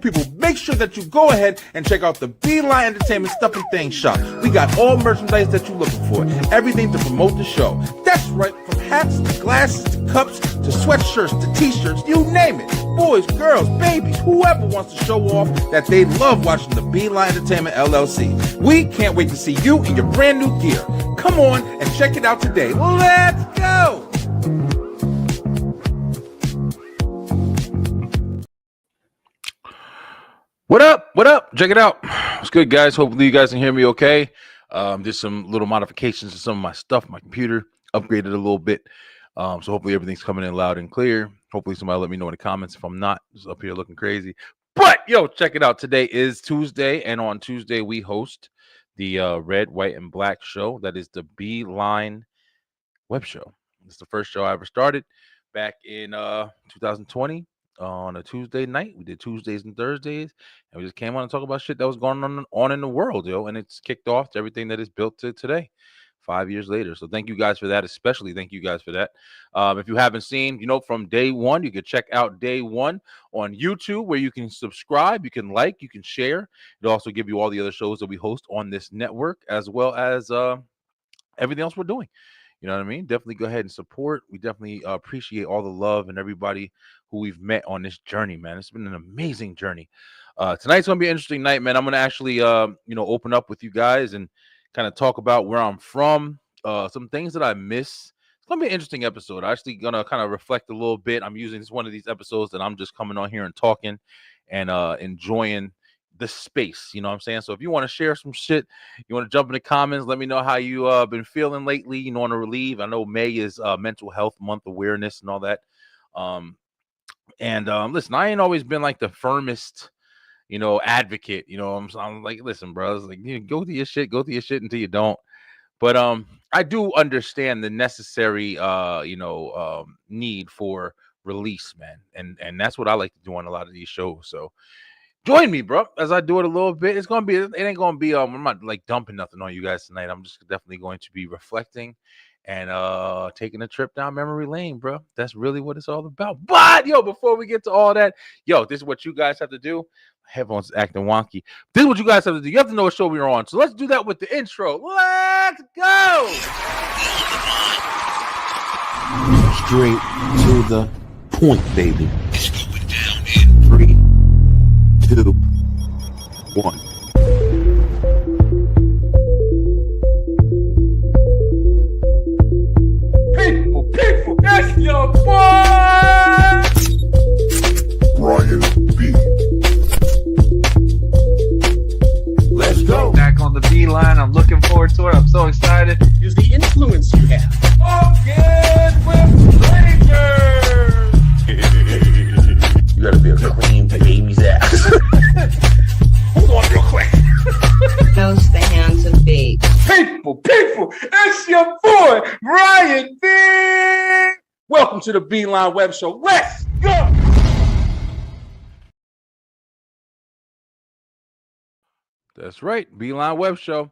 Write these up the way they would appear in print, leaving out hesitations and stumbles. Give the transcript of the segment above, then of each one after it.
People, make sure that you go ahead and check out the B-Line Entertainment Stuff and Things shop. We got all merchandise that you're looking for, everything to promote the show. That's right, from hats to glasses to cups to sweatshirts to t-shirts, you name it. Boys, girls, babies, whoever wants to show off that they love watching the B-Line Entertainment LLC. We can't wait to see you in your brand new gear. Come on and check it out today. Let's go! What up? What up? Check it out. What's good, guys? Hopefully you guys can hear me okay. Did some little modifications to some of my stuff, my computer, upgraded a little bit. So hopefully everything's coming in loud and clear. Hopefully somebody let me know in the comments if I'm not just up here looking crazy. But yo, check it out. Today is Tuesday, and on Tuesday we host the Red, White, and Black show. That is the B-Line web show. It's the first show I ever started back in 2020. On a Tuesday night. We did Tuesdays and Thursdays, and we just came on and talk about shit that was going on in the world, yo. And it's kicked off to everything that is built to today, 5 years later. So thank you guys for that, especially thank you guys for that. If you haven't seen, from day one, you can check out day one on YouTube, where you can subscribe, you can like, you can share. It'll also give you all the other shows that we host on this network, as well as everything else we're doing. You know what I mean? Definitely go ahead and support. We definitely appreciate all the love and everybody who we've met on this journey, man. It's been an amazing journey. Tonight's going to be an interesting night, man. I'm going to actually, open up with you guys and kind of talk about where I'm from, some things that I miss. It's going to be an interesting episode. I'm actually going to kind of reflect a little bit. I'm using this one of these episodes that I'm just coming on here and talking and enjoying the space, you know what I'm saying? So if you want to share some shit, you want to jump in the comments, let me know how you been feeling lately, on a relief. I know May is mental health month awareness and all that. Listen, I ain't always been like the firmest, advocate, I'm like, listen, bro, it's like, go through your shit until you don't. But I do understand the necessary need for release, man. And that's what I like to do on a lot of these shows. So join me, bro, as I do it a little bit. It ain't gonna be I'm not like dumping nothing on you guys tonight. I'm just definitely going to be reflecting and taking a trip down memory lane, bro. That's really what it's all about. But yo, before we get to all that, this is what you guys have to do. Headphones acting wonky. This is what you guys have to do. You have to know what show we're on. So let's do that with the intro. Let's go. Straight to the point, baby. It's going down in 3, 2, 1. People, that's your boy! Brian B. Let's go. Back on the B-Line. I'm looking forward to it. I'm so excited. Is the influence you have. Focus with strangers! You gotta be a cream to baby's ass. Hold on real quick. Knows the hands of fate. People, it's your boy, Brian B. Welcome to the B-Line Web Show. Let's go! That's right, B-Line Web Show.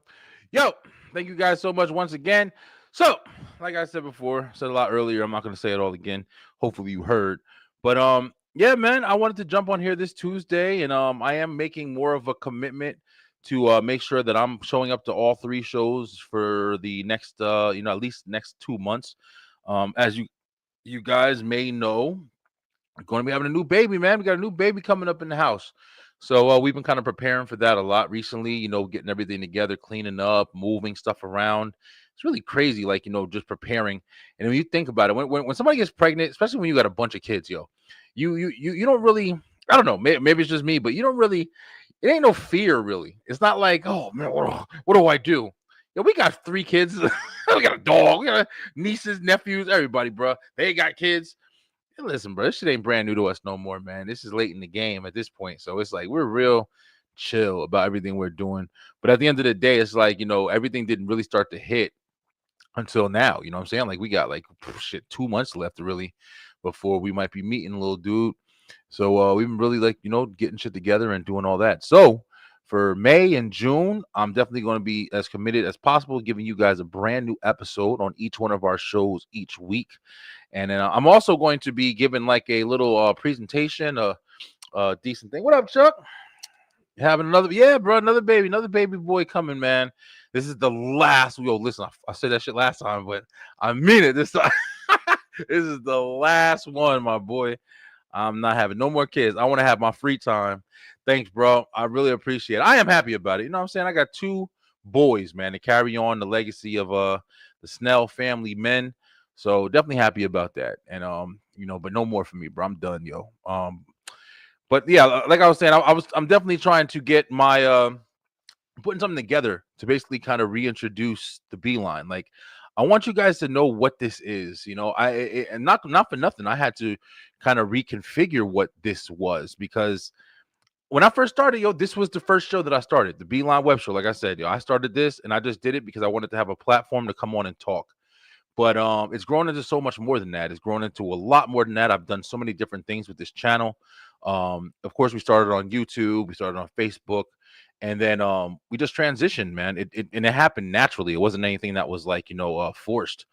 Yo, thank you guys so much once again. So, like I said before, said a lot earlier, I'm not going to say it all again. Hopefully you heard. But yeah, man, I wanted to jump on here this Tuesday, and I am making more of a commitment to make sure that I'm showing up to all 3 shows for the next, at least next 2 months. As you guys may know, we're going to be having a new baby, man. We got a new baby coming up in the house. So we've been kind of preparing for that a lot recently, getting everything together, cleaning up, moving stuff around. It's really crazy, like, just preparing. And when you think about it, when somebody gets pregnant, especially when you got a bunch of kids, you don't really, I don't know, maybe it's just me, but you don't really, it ain't no fear really. It's not like, oh man, what do I do? Yeah, we got 3 kids. We got a dog. We got nieces, nephews, everybody, bro. They got kids. And listen, bro, this shit ain't brand new to us no more, man. This is late in the game at this point. So it's like we're real chill about everything we're doing. But at the end of the day, it's like, everything didn't really start to hit until now. You know what I'm saying? Like we got like 2 months left really before we might be meeting little dude. So we've been really like, getting shit together and doing all that. So for May and June, I'm definitely going to be as committed as possible, giving you guys a brand new episode on each one of our shows each week. And then I'm also going to be giving like a little presentation, a decent thing. What up, Chuck? Having another baby boy coming, man. This is the last. Listen, I said that shit last time, but I mean it this time. This is the last one, my boy. I'm not having no more kids. I want to have my free time. Thanks, bro. I really appreciate it. I am happy about it. You know what I'm saying? I got 2 boys, man, to carry on the legacy of the Snell family men. So definitely happy about that. And but no more for me, bro. I'm done, yo. But yeah, like I was saying, I'm definitely trying to get my putting something together to basically kind of reintroduce the B-Line. Like, I want you guys to know what this is. And not for nothing, I had to kind of reconfigure what this was, because when I first started, this was the first show that I started, the B-Line Web Show. Like I said, I started this and I just did it because I wanted to have a platform to come on and talk. But it's grown into so much more than that. It's grown into a lot more than that. I've done so many different things with this channel. Of course, we started on YouTube, we started on Facebook, and then we just transitioned, man. It happened naturally. It wasn't anything that was like, forced.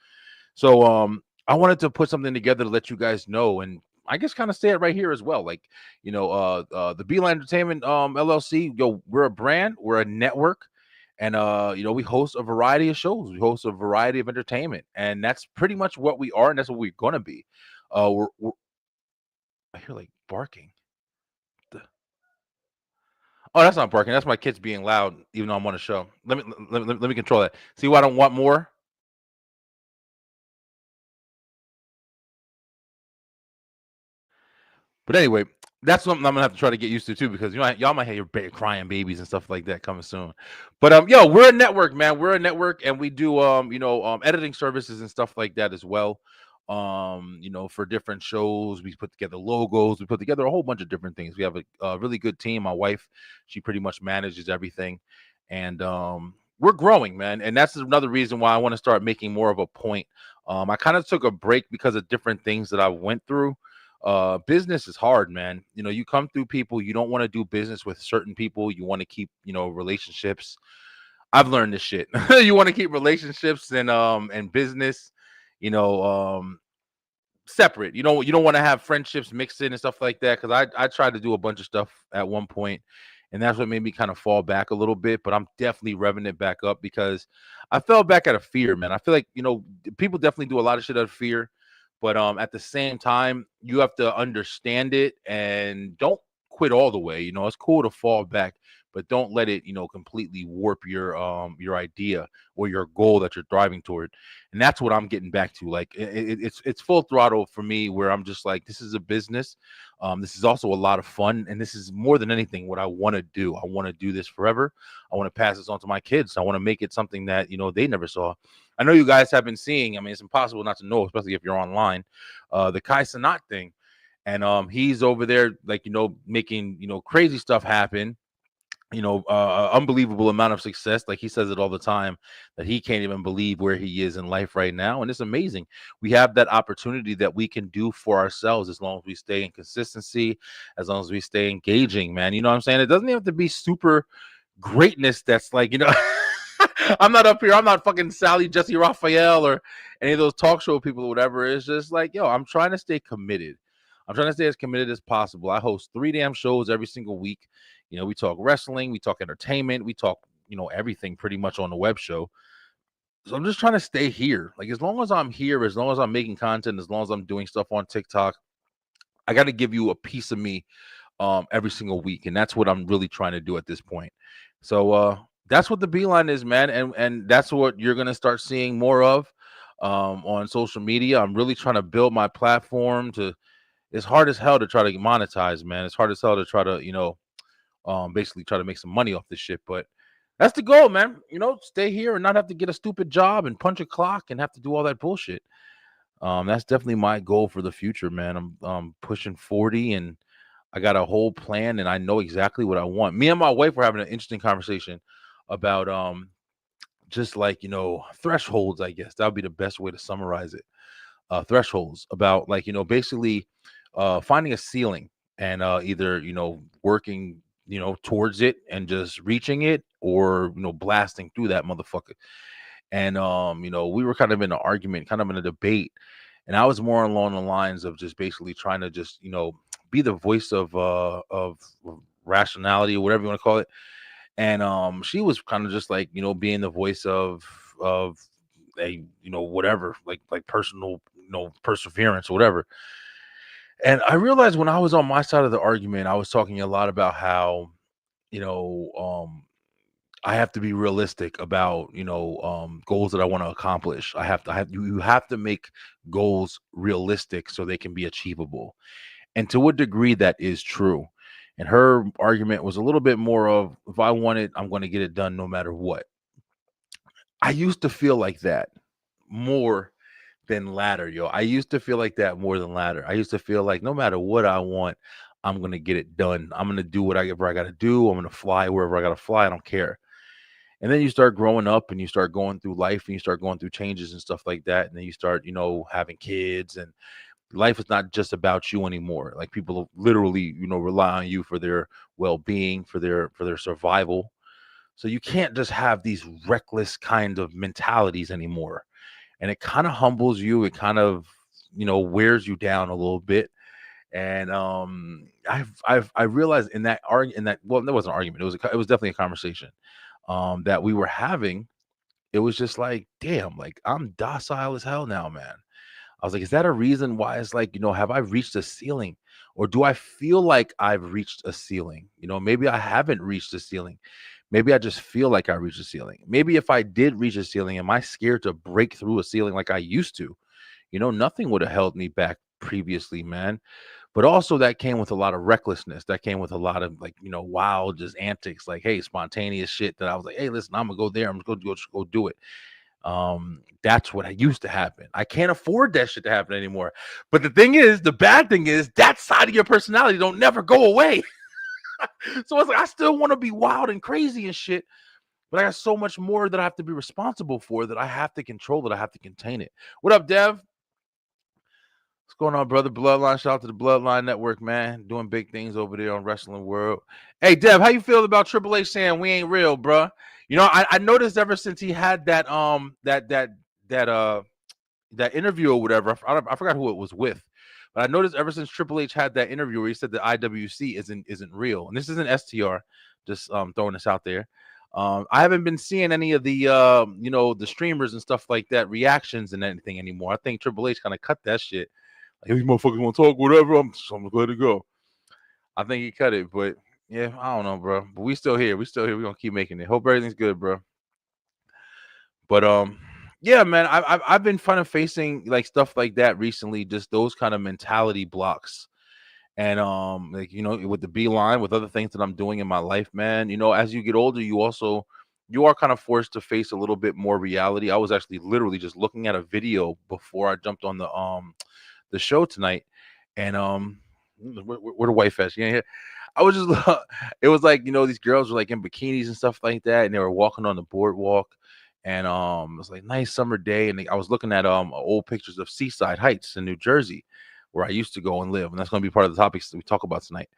So I wanted to put something together to let you guys know, and I guess kind of say it right here as well. Like, the B-Line Entertainment LLC, we're a brand, we're a network. And we host a variety of shows. We host a variety of entertainment, and that's pretty much what we are, and that's what we're gonna be. We're I hear like barking. Oh, that's not barking. That's my kids being loud, even though I'm on a show. Let me control that. See why I don't want more? But anyway, that's something I'm gonna have to try to get used to too, because y'all might have your crying babies and stuff like that coming soon. But we're a network, man. We're a network, and we do editing services and stuff like that as well. For different shows, we put together logos, we put together a whole bunch of different things. We have a really good team. My wife, she pretty much manages everything, and we're growing, man. And that's another reason why I want to start making more of a point. I kind of took a break because of different things that I went through. Business is hard, man. You come through people, you don't want to do business with certain people. You want to keep, relationships. I've learned this shit. You want to keep relationships and business, separate. You don't want to have friendships mixed in and stuff like that. Cause I tried to do a bunch of stuff at one point, and that's what made me kind of fall back a little bit, but I'm definitely revving it back up because I fell back out of fear, man. I feel like, people definitely do a lot of shit out of fear. But at the same time, you have to understand it and don't quit all the way. It's cool to fall back, but don't let it, completely warp your idea or your goal that you're driving toward. And that's what I'm getting back to. Like it's full throttle for me, where I'm just like, this is a business. This is also a lot of fun, and this is more than anything what I want to do. I want to do this forever. I want to pass this on to my kids. I want to make it something that they never saw. I know you guys have been seeing. I mean, it's impossible not to know, especially if you're online. The Kai Sanat thing, and he's over there, like making crazy stuff happen. Unbelievable amount of success. Like he says it all the time, that he can't even believe where he is in life right now, and it's amazing. We have that opportunity that we can do for ourselves as long as we stay in consistency, as long as we stay engaging, man. You know what I'm saying? It doesn't have to be super greatness. That's like I'm not up here. I'm not fucking Sally, Jesse Raphael, or any of those talk show people or whatever. It's just like, I'm trying to stay committed. I'm trying to stay as committed as possible. I host 3 damn shows every single week. We talk wrestling, we talk entertainment, we talk, everything pretty much on the web show. So I'm just trying to stay here. Like, as long as I'm here, as long as I'm making content, as long as I'm doing stuff on TikTok, I got to give you a piece of me every single week. And that's what I'm really trying to do at this point. So that's what the B-Line is, man. And that's what you're going to start seeing more of on social media. I'm really trying to build my platform it's hard as hell to try to monetize, man. It's hard as hell to try to, basically try to make some money off this shit. But That's the goal, man. Stay here and not have to get a stupid job and punch a clock and have to do all that bullshit. That's definitely my goal for the future, man. I'm pushing 40 and I got a whole plan and I know exactly what I want. Me and my wife were having an interesting conversation about just like, thresholds, I guess. That would be the best way to summarize it. Thresholds about like, basically finding a ceiling and either, working, towards it and just reaching it or, blasting through that motherfucker. And we were kind of in an argument, kind of in a debate, and I was more along the lines of just basically trying to just, be the voice of rationality or whatever you want to call it. And she was kind of just like, being the voice of a, whatever, like personal, perseverance or whatever. And I realized when I was on my side of the argument, I was talking a lot about how, you know, um I have to be realistic about, goals that I want to accomplish. You have to make goals realistic so they can be achievable. And to a degree that is true. And her argument was a little bit more of, if I want it, I'm going to get it done no matter what. I used to feel like that more than latter, yo. I used to feel like that more than latter. I used to feel like no matter what I want, I'm going to get it done. I'm going to do whatever I got to do. I'm going to fly wherever I got to fly. I don't care. And then you start growing up and you start going through life and you start going through changes and stuff like that. And then you start, having kids, and life is not just about you anymore. Like people literally, rely on you for their well-being, for their survival. So you can't just have these reckless kind of mentalities anymore. And it kind of humbles you. It kind of, wears you down a little bit. And I realized well, there wasn't an argument. It was definitely a conversation that we were having. It was just like, damn, like I'm docile as hell now, man. I was like, is that a reason why it's like, have I reached a ceiling? Or do I feel like I've reached a ceiling? Maybe I haven't reached a ceiling. Maybe I just feel like I reached a ceiling. Maybe if I did reach a ceiling, am I scared to break through a ceiling like I used to? Nothing would have held me back previously, man. But also that came with a lot of recklessness. That came with a lot of like, wild just antics, like, hey, spontaneous shit that I was like, hey, listen, I'm gonna go there. I'm gonna go do it. That's what I used to happen. I can't afford that shit to happen anymore. But the bad thing is that side of your personality don't never go away. So it's like I still want to be wild and crazy and shit, but I got so much more that I have to be responsible for, that I have to control, that I have to contain it. What up, Dev? What's going on, brother? Bloodline, shout out to the Bloodline Network, man. Doing big things over there on Wrestling World. Hey, Dev, how you feel about Triple H saying we ain't real, bro? I noticed ever since he had that that interview or whatever. I forgot who it was with, but I noticed ever since Triple H had that interview where he said the IWC isn't real, and this isn't STR. Just throwing this out there. I haven't been seeing any of the the streamers and stuff like that reactions and anything anymore. I think Triple H kind of cut that shit. Like, if these motherfuckers want to talk, whatever, I'm gonna let it go. I think he cut it, but yeah, I don't know, bro. But we still here. We're gonna keep making it. Hope everything's good, bro. But yeah, man, I've been kind of facing like stuff like that recently, just those kind of mentality blocks. And like, with the B-line, with other things that I'm doing in my life, man, as you get older, you are kind of forced to face a little bit more reality. I was actually literally just looking at a video before I jumped on the show tonight, and where the white fest, yeah. I was just it was like, these girls were like in bikinis and stuff like that, and they were walking on the boardwalk, and it was like nice summer day, and I was looking at old pictures of Seaside Heights in New Jersey, where I used to go and live, and that's going to be part of the topics that we talk about tonight.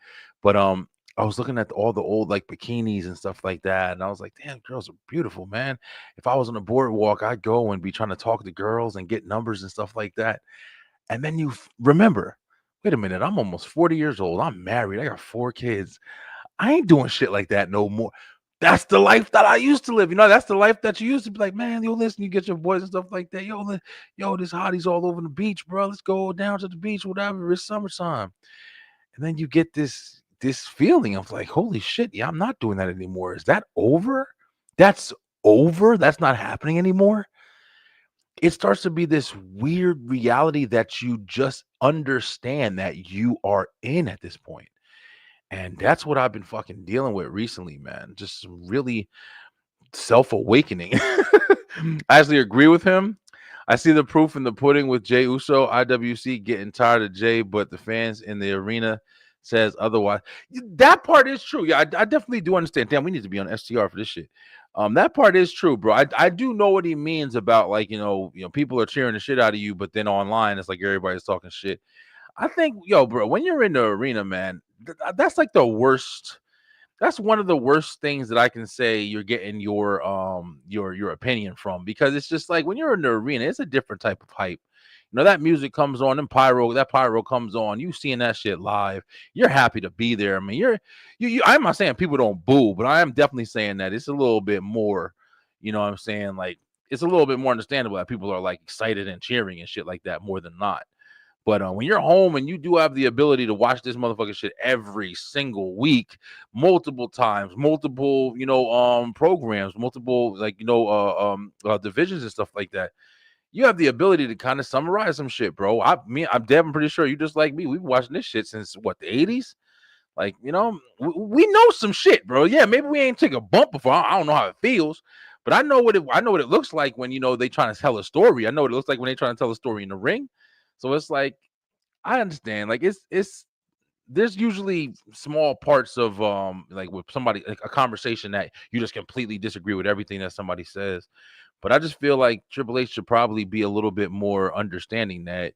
But I was looking at all the old like bikinis and stuff like that, and I was like, damn, girls are beautiful, man. If I was on a boardwalk, I'd go and be trying to talk to girls and get numbers and stuff like that. And then you remember, wait a minute, I'm almost 40 years old. I'm married. I got 4 kids. I ain't doing shit like that no more. That's the life that I used to live. That's the life that you used to be like, man, yo, listen, you get your boys and stuff like that. Yo, this hotties all over the beach, bro. Let's go down to the beach, whatever. It's summertime. And then you get this feeling of like, holy shit, yeah, I'm not doing that anymore. Is that over? That's over? That's not happening anymore? It starts to be this weird reality that you just understand that you are in at this point. And that's what I've been fucking dealing with recently, man. Just some really self-awakening. I actually agree with him. I see the proof in the pudding with Jay Uso. IWC getting tired of Jay, but the fans in the arena says otherwise. That part is true. Yeah, I definitely do understand. Damn, we need to be on STR for this shit. That part is true, bro. I do know what he means about, like, people are cheering the shit out of you, but then online it's like everybody's talking shit. I think, bro, when you're in the arena, man, that's like the worst. That's one of the worst things that I can say you're getting your opinion from, because it's just like when you're in the arena, it's a different type of hype. That music comes on, and that pyro comes on. You seeing that shit live, you're happy to be there. I mean, I'm not saying people don't boo, but I am definitely saying that it's a little bit more, what I'm saying? Like, it's a little bit more understandable that people are like excited and cheering and shit like that more than not. But when you're home and you do have the ability to watch this motherfucking shit every single week, multiple times, multiple, programs, multiple, like, divisions and stuff like that, you have the ability to kind of summarize some shit, bro. I'm pretty sure you just like me. We've been watching this shit since what, the 80s? Like, we know some shit, bro. Yeah, maybe we ain't take a bump before. I don't know how it feels, but I know what it looks like when they trying to tell a story. I know what it looks like when they trying to tell a story in the ring. So it's like, I understand. Like, it's there's usually small parts of like with somebody, like a conversation that you just completely disagree with everything that somebody says. But I just feel like Triple H should probably be a little bit more understanding that,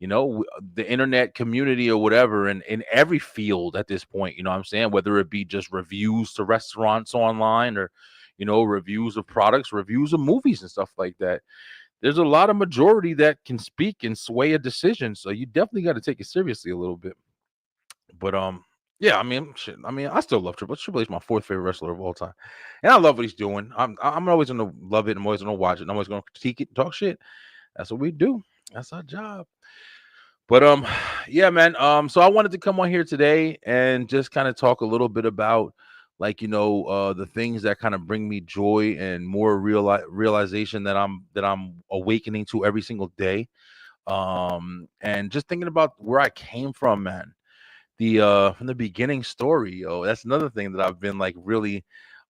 the internet community or whatever, and in every field at this point, what I'm saying, whether it be just reviews to restaurants online, or, reviews of products, reviews of movies and stuff like that. There's a lot of majority that can speak and sway a decision. So you definitely got to take it seriously a little bit. But yeah, I mean, shit. I mean, I still love Triple H. Triple H is my fourth favorite wrestler of all time, and I love what he's doing. I'm always gonna love it. I'm always gonna watch it. I'm always gonna critique it, talk shit. That's what we do. That's our job. But yeah, man. So I wanted to come on here today and just kind of talk a little bit about, like, the things that kind of bring me joy and more realization that I'm awakening to every single day. And just thinking about where I came from, man. From the beginning story, that's another thing that I've been like really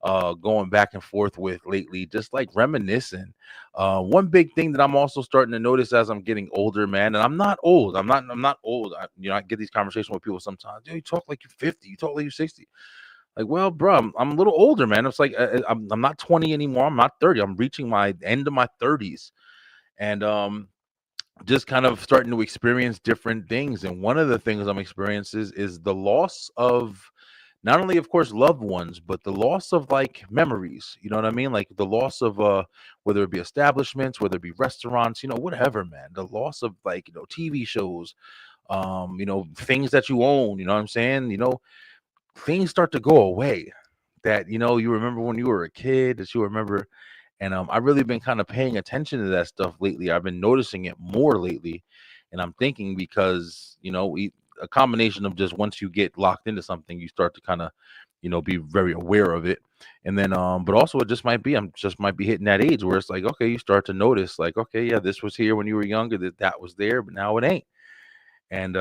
going back and forth with lately, just like reminiscing. One big thing that I'm also starting to notice as I'm getting older, man, and I'm not old. I'm not old. I get these conversations with people sometimes. Dude, you talk like you're 50. You talk like you're 60. Like, well, bro, I'm a little older, man. It's like I'm not 20 anymore. I'm not 30. I'm reaching my end of my 30s, and just kind of starting to experience different things. And one of the things I'm experiencing is the loss of not only, of course, loved ones, but the loss of like memories. You know what I mean? Like the loss of whether it be establishments, whether it be restaurants, whatever, man. The loss of, like, TV shows, things that you own, you know what I'm saying? Things start to go away that, you remember when you were a kid, that you remember. And I've really been kind of paying attention to that stuff lately. I've been noticing it more lately. And I'm thinking because, a combination of just once you get locked into something, you start to kind of, be very aware of it. And then, but also it just might be, might be hitting that age where it's like, okay, you start to notice, like, okay, yeah, this was here when you were younger, that was there, but now it ain't. And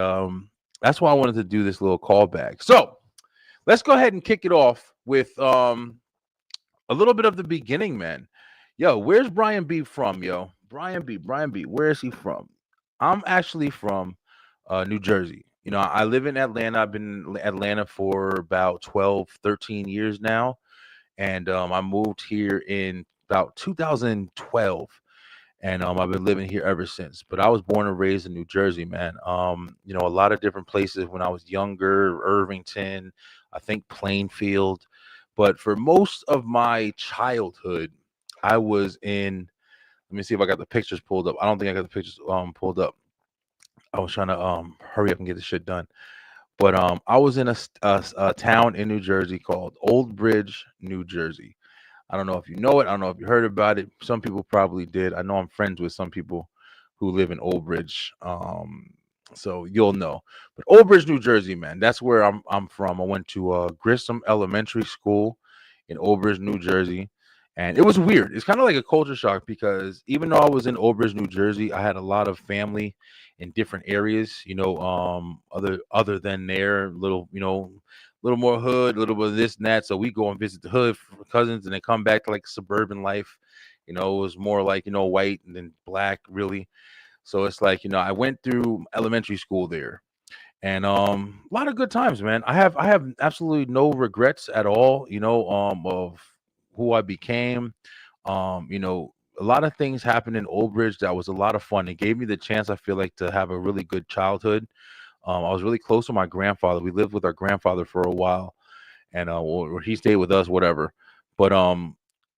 that's why I wanted to do this little callback. So let's go ahead and kick it off with a little bit of the beginning, man. Yo, where's Brian B from, yo? Brian B, where is he from? I'm actually from New Jersey. I live in Atlanta. I've been in Atlanta for about 12, 13 years now. And I moved here in about 2012. And I've been living here ever since. But I was born and raised in New Jersey, man. A lot of different places when I was younger, Irvington, I think Plainfield. But for most of my childhood, I was in, let me see if I got the pictures pulled up. I don't think I got the pictures pulled up. I was trying to hurry up and get this shit done. But I was in a town in New Jersey called Old Bridge, New Jersey. I don't know if you know it. I don't know if you heard about it. Some people probably did. I know I'm friends with some people who live in Old Bridge. So you'll know. But Old Bridge, New Jersey, man, that's where I'm from. I went to Grissom Elementary School in Old Bridge, New Jersey. And it was weird. It's kind of like a culture shock because even though I was in Old Bridge, New Jersey, I had a lot of family in different areas, other than their little little more hood, a little bit of this and that. So we go and visit the hood for cousins and then come back to like suburban life. You know, it was more like, you know, white and then black really. So it's like, you know, I went through elementary school there, and a lot of good times, man. I have absolutely no regrets at all, you know, of who I became. You know, a lot of things happened in Old Bridge that was a lot of fun. It gave me the chance, I feel like, to have a really good childhood. I was really close to my grandfather. We lived with our grandfather for a while, and or he stayed with us, whatever. But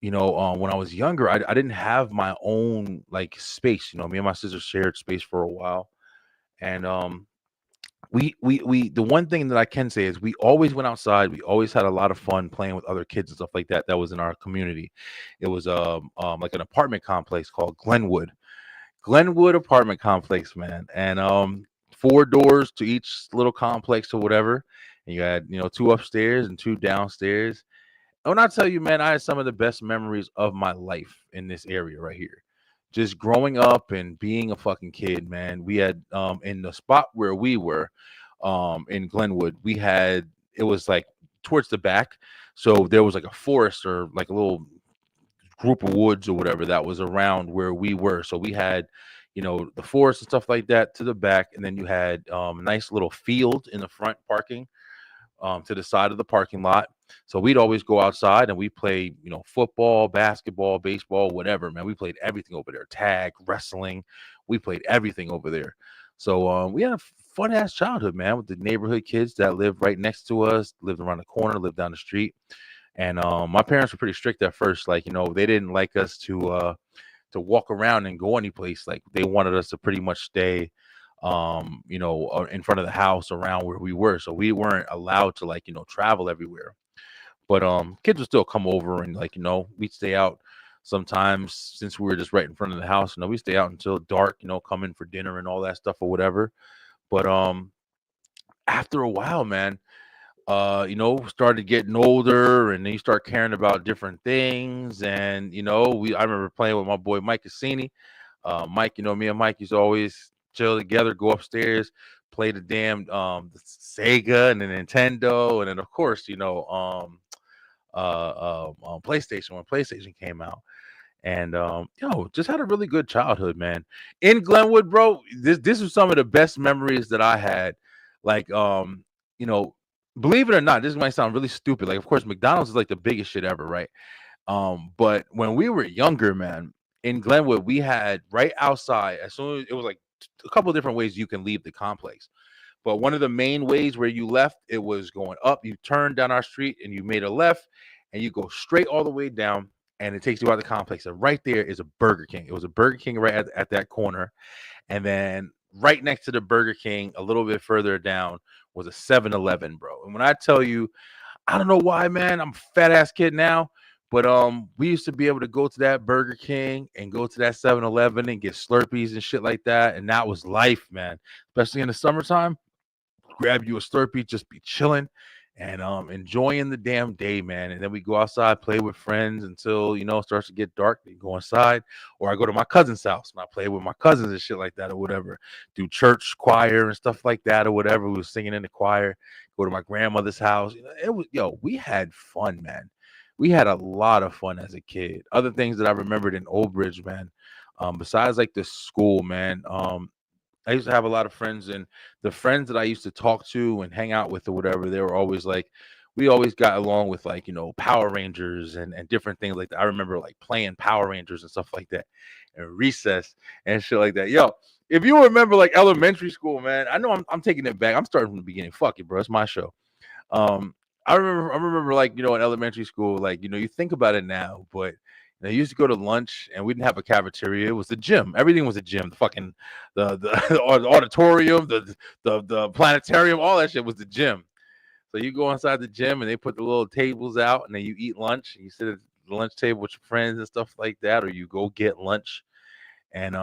you know, when I was younger, I didn't have my own like space. You know, me and my sister shared space for a while, and we the one thing that I can say is we always went outside. We always had a lot of fun playing with other kids and stuff like that. That was in our community. It was like an apartment complex called Glenwood apartment complex, man. And four doors to each little complex or whatever. And you had, you know, two upstairs and two downstairs. And when I tell you, man, I had some of the best memories of my life in this area right here. Just growing up and being a fucking kid, man. We had in the spot where we were in Glenwood, we had, it was like towards the back. So there was like a forest or like a little group of woods or whatever that was around where we were. So we had, you know, the forest and stuff like that to the back, and then you had a nice little field in the front parking to the side of the parking lot. So we'd always go outside and we play, you know, football, basketball, baseball, whatever, man. We played everything over there. Tag, wrestling. We played everything over there. So we had a fun ass childhood, man, with the neighborhood kids that lived right next to us, lived around the corner, lived down the street. And my parents were pretty strict at first. Like, you know, they didn't like us to walk around and go any place. Like they wanted us to pretty much stay you know, in front of the house around where we were. So we weren't allowed to, like, you know, travel everywhere. But kids would still come over and, like, you know, we'd stay out sometimes since we were just right in front of the house. You know, we stay out until dark, you know, come in for dinner and all that stuff or whatever. But after a while, man, you know, started getting older, and then you start caring about different things. And, you know, I remember playing with my boy Mike Cassini. Mike, you know, me and Mike used to always chill together, go upstairs, play the damn the Sega and the Nintendo, and then of course, you know, PlayStation when PlayStation came out. And you know, just had a really good childhood, man. In Glenwood, bro, this was some of the best memories that I had. Like, you know, believe it or not, this might sound really stupid. Like, of course, McDonald's is like the biggest shit ever, right? But when we were younger, man, in Glenwood, we had right outside, as soon as it was like a couple of different ways you can leave the complex. But one of the main ways where you left, it was going up. You turned down our street and you made a left, and you go straight all the way down, and it takes you out of the complex. And right there is a Burger King. It was a Burger King right at that corner. And then right next to the Burger King, a little bit further down, was a 7-Eleven, bro. And when I tell you, I don't know why, man, I'm a fat ass kid now, but we used to be able to go to that Burger King and go to that 7-Eleven and get Slurpees and shit like that. And that was life, man. Especially in the summertime. Grab you a Slurpee, just be chilling and enjoying the damn day, man. And then we go outside, play with friends until, you know, it starts to get dark. Then go inside, or I go to my cousin's house and I play with my cousins and shit like that or whatever. Do church choir and stuff like that or whatever. We was singing in the choir. Go to my grandmother's house. You know, it was, yo, we had fun, man. We had a lot of fun as a kid. Other things that I remembered in Old Bridge, man, besides like the school, man, I used to have a lot of friends, and the friends that I used to talk to and hang out with or whatever, they were always like, we always got along with, like, you know, Power Rangers and different things like that. I remember like playing Power Rangers and stuff like that, and recess and shit like that. Yo, if you remember like elementary school, man, I know I'm taking it back. I'm starting from the beginning. Fuck it, bro. It's my show. I remember like, you know, in elementary school, like, you know, you think about it now, but I used to go to lunch and we didn't have a cafeteria. It was the gym. Everything was a gym. The fucking the auditorium, the planetarium, all that shit was the gym. So you go inside the gym and they put the little tables out, and then you eat lunch and you sit at the lunch table with your friends and stuff like that, or you go get lunch. And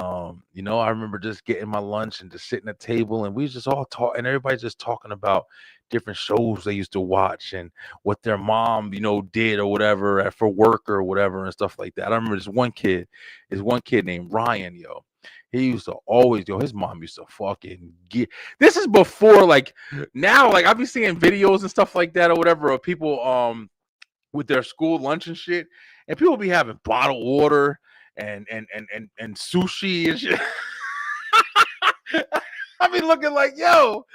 you know, I remember just getting my lunch and just sitting at the table, and we just all talk, and everybody's just talking about different shows they used to watch and what their mom, you know, did or whatever for work or whatever and stuff like that. I remember this one kid named Ryan, yo. He used to always, his mom used to fucking get. This is before, like, now, like, I be seeing videos and stuff like that or whatever of people with their school lunch and shit, and people be having bottled water and sushi and shit. I be looking like, yo,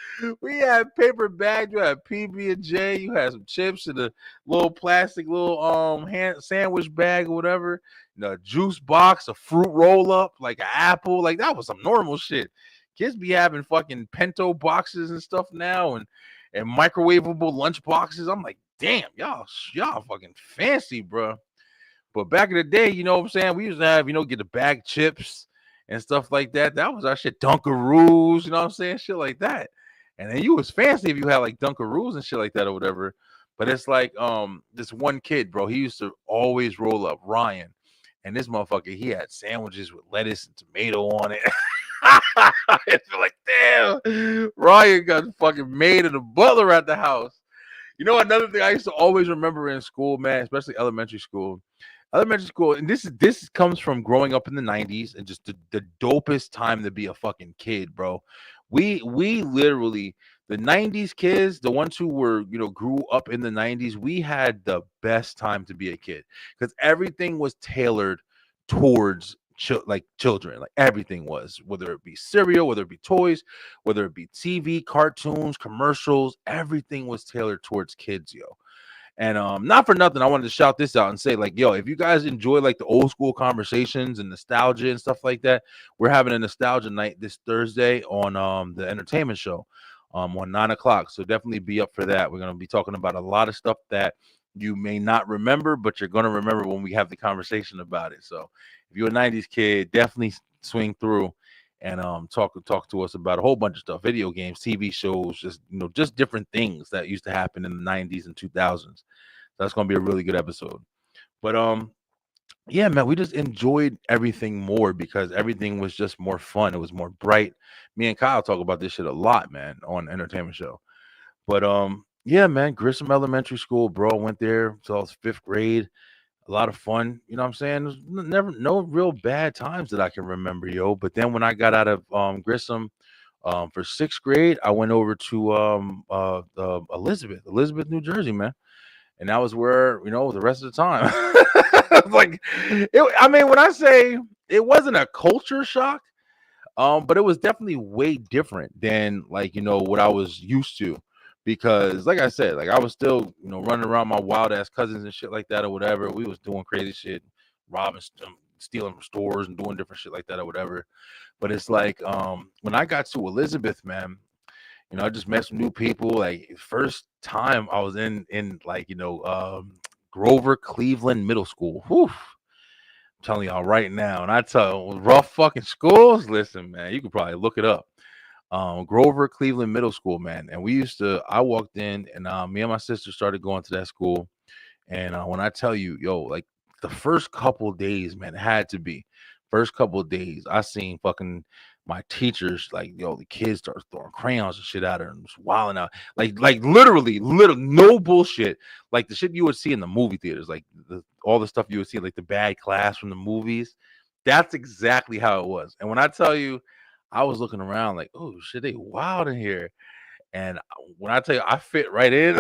we had paper bags, you had PB&J, you had some chips in a little plastic little hand sandwich bag or whatever, a juice box, a fruit roll up, like an apple, like that was some normal shit. Kids be having fucking Pinto boxes and stuff now, and microwavable lunch boxes. I'm like, damn, y'all fucking fancy, bro. But back in the day, you know what I'm saying? We used to have, get the bag chips and stuff like that. That was our shit. Dunkaroos, you know what I'm saying? Shit like that. And then you was fancy if you had like Dunkaroos and shit like that or whatever. But it's like this one kid, bro, he used to always roll up, Ryan. And this motherfucker, he had sandwiches with lettuce and tomato on it. It's like, damn, Ryan got fucking maid and a butler at the house. You know, another thing I used to always remember in school, man, especially elementary school, and this comes from growing up in the 90s and just the dopest time to be a fucking kid, bro. We literally, the 90s kids, the ones who were, grew up in the 90s, we had the best time to be a kid because everything was tailored towards children. Like everything was, whether it be cereal, whether it be toys, whether it be TV, cartoons, commercials, everything was tailored towards kids, yo. And not for nothing, I wanted to shout this out and say, like, yo, if you guys enjoy like the old school conversations and nostalgia and stuff like that, we're having a nostalgia night this Thursday on the entertainment show on 9 o'clock. So definitely be up for that. We're gonna be talking about a lot of stuff that you may not remember, but you're gonna remember when we have the conversation about it. So if you're a 90s kid, definitely swing through and talk to us about a whole bunch of stuff, video games, TV shows, just different things that used to happen in the 90s and 2000s. That's gonna be a really good episode. But yeah, man, we just enjoyed everything more because everything was just more fun. It was more bright. Me and Kyle talk about this shit a lot, man, on entertainment show. But yeah, man, Grissom Elementary School, bro. Went there till I was 5th grade. A lot of fun, you know what I'm saying? There's never no real bad times that I can remember, yo. But then when I got out of Grissom for 6th grade, I went over to Elizabeth, New Jersey, man. And that was where, the rest of the time. Like I mean, when I say it wasn't a culture shock, but it was definitely way different than like, what I was used to. Because like I said, like I was still, running around my wild ass cousins and shit like that or whatever. We was doing crazy shit, robbing, stealing from stores and doing different shit like that or whatever. But it's like when I got to Elizabeth, man, I just met some new people. Like first time I was in like, Grover Cleveland Middle School. Whew. I'm telling y'all right now. And I tell rough fucking schools, listen, man, you could probably look it up. Grover Cleveland Middle School, man. And I walked in and me and my sister started going to that school. And when I tell you, yo, like the first couple days, man, it had to be first couple days, I seen fucking my teachers, like, yo, the kids start throwing crayons and shit at her and just wilding out. Like literally, no bullshit. Like the shit you would see in the movie theaters, like all the stuff you would see, like the bad class from the movies. That's exactly how it was. And when I tell you, I was looking around like, oh shit, they wild in here. And when I tell you, I fit right in.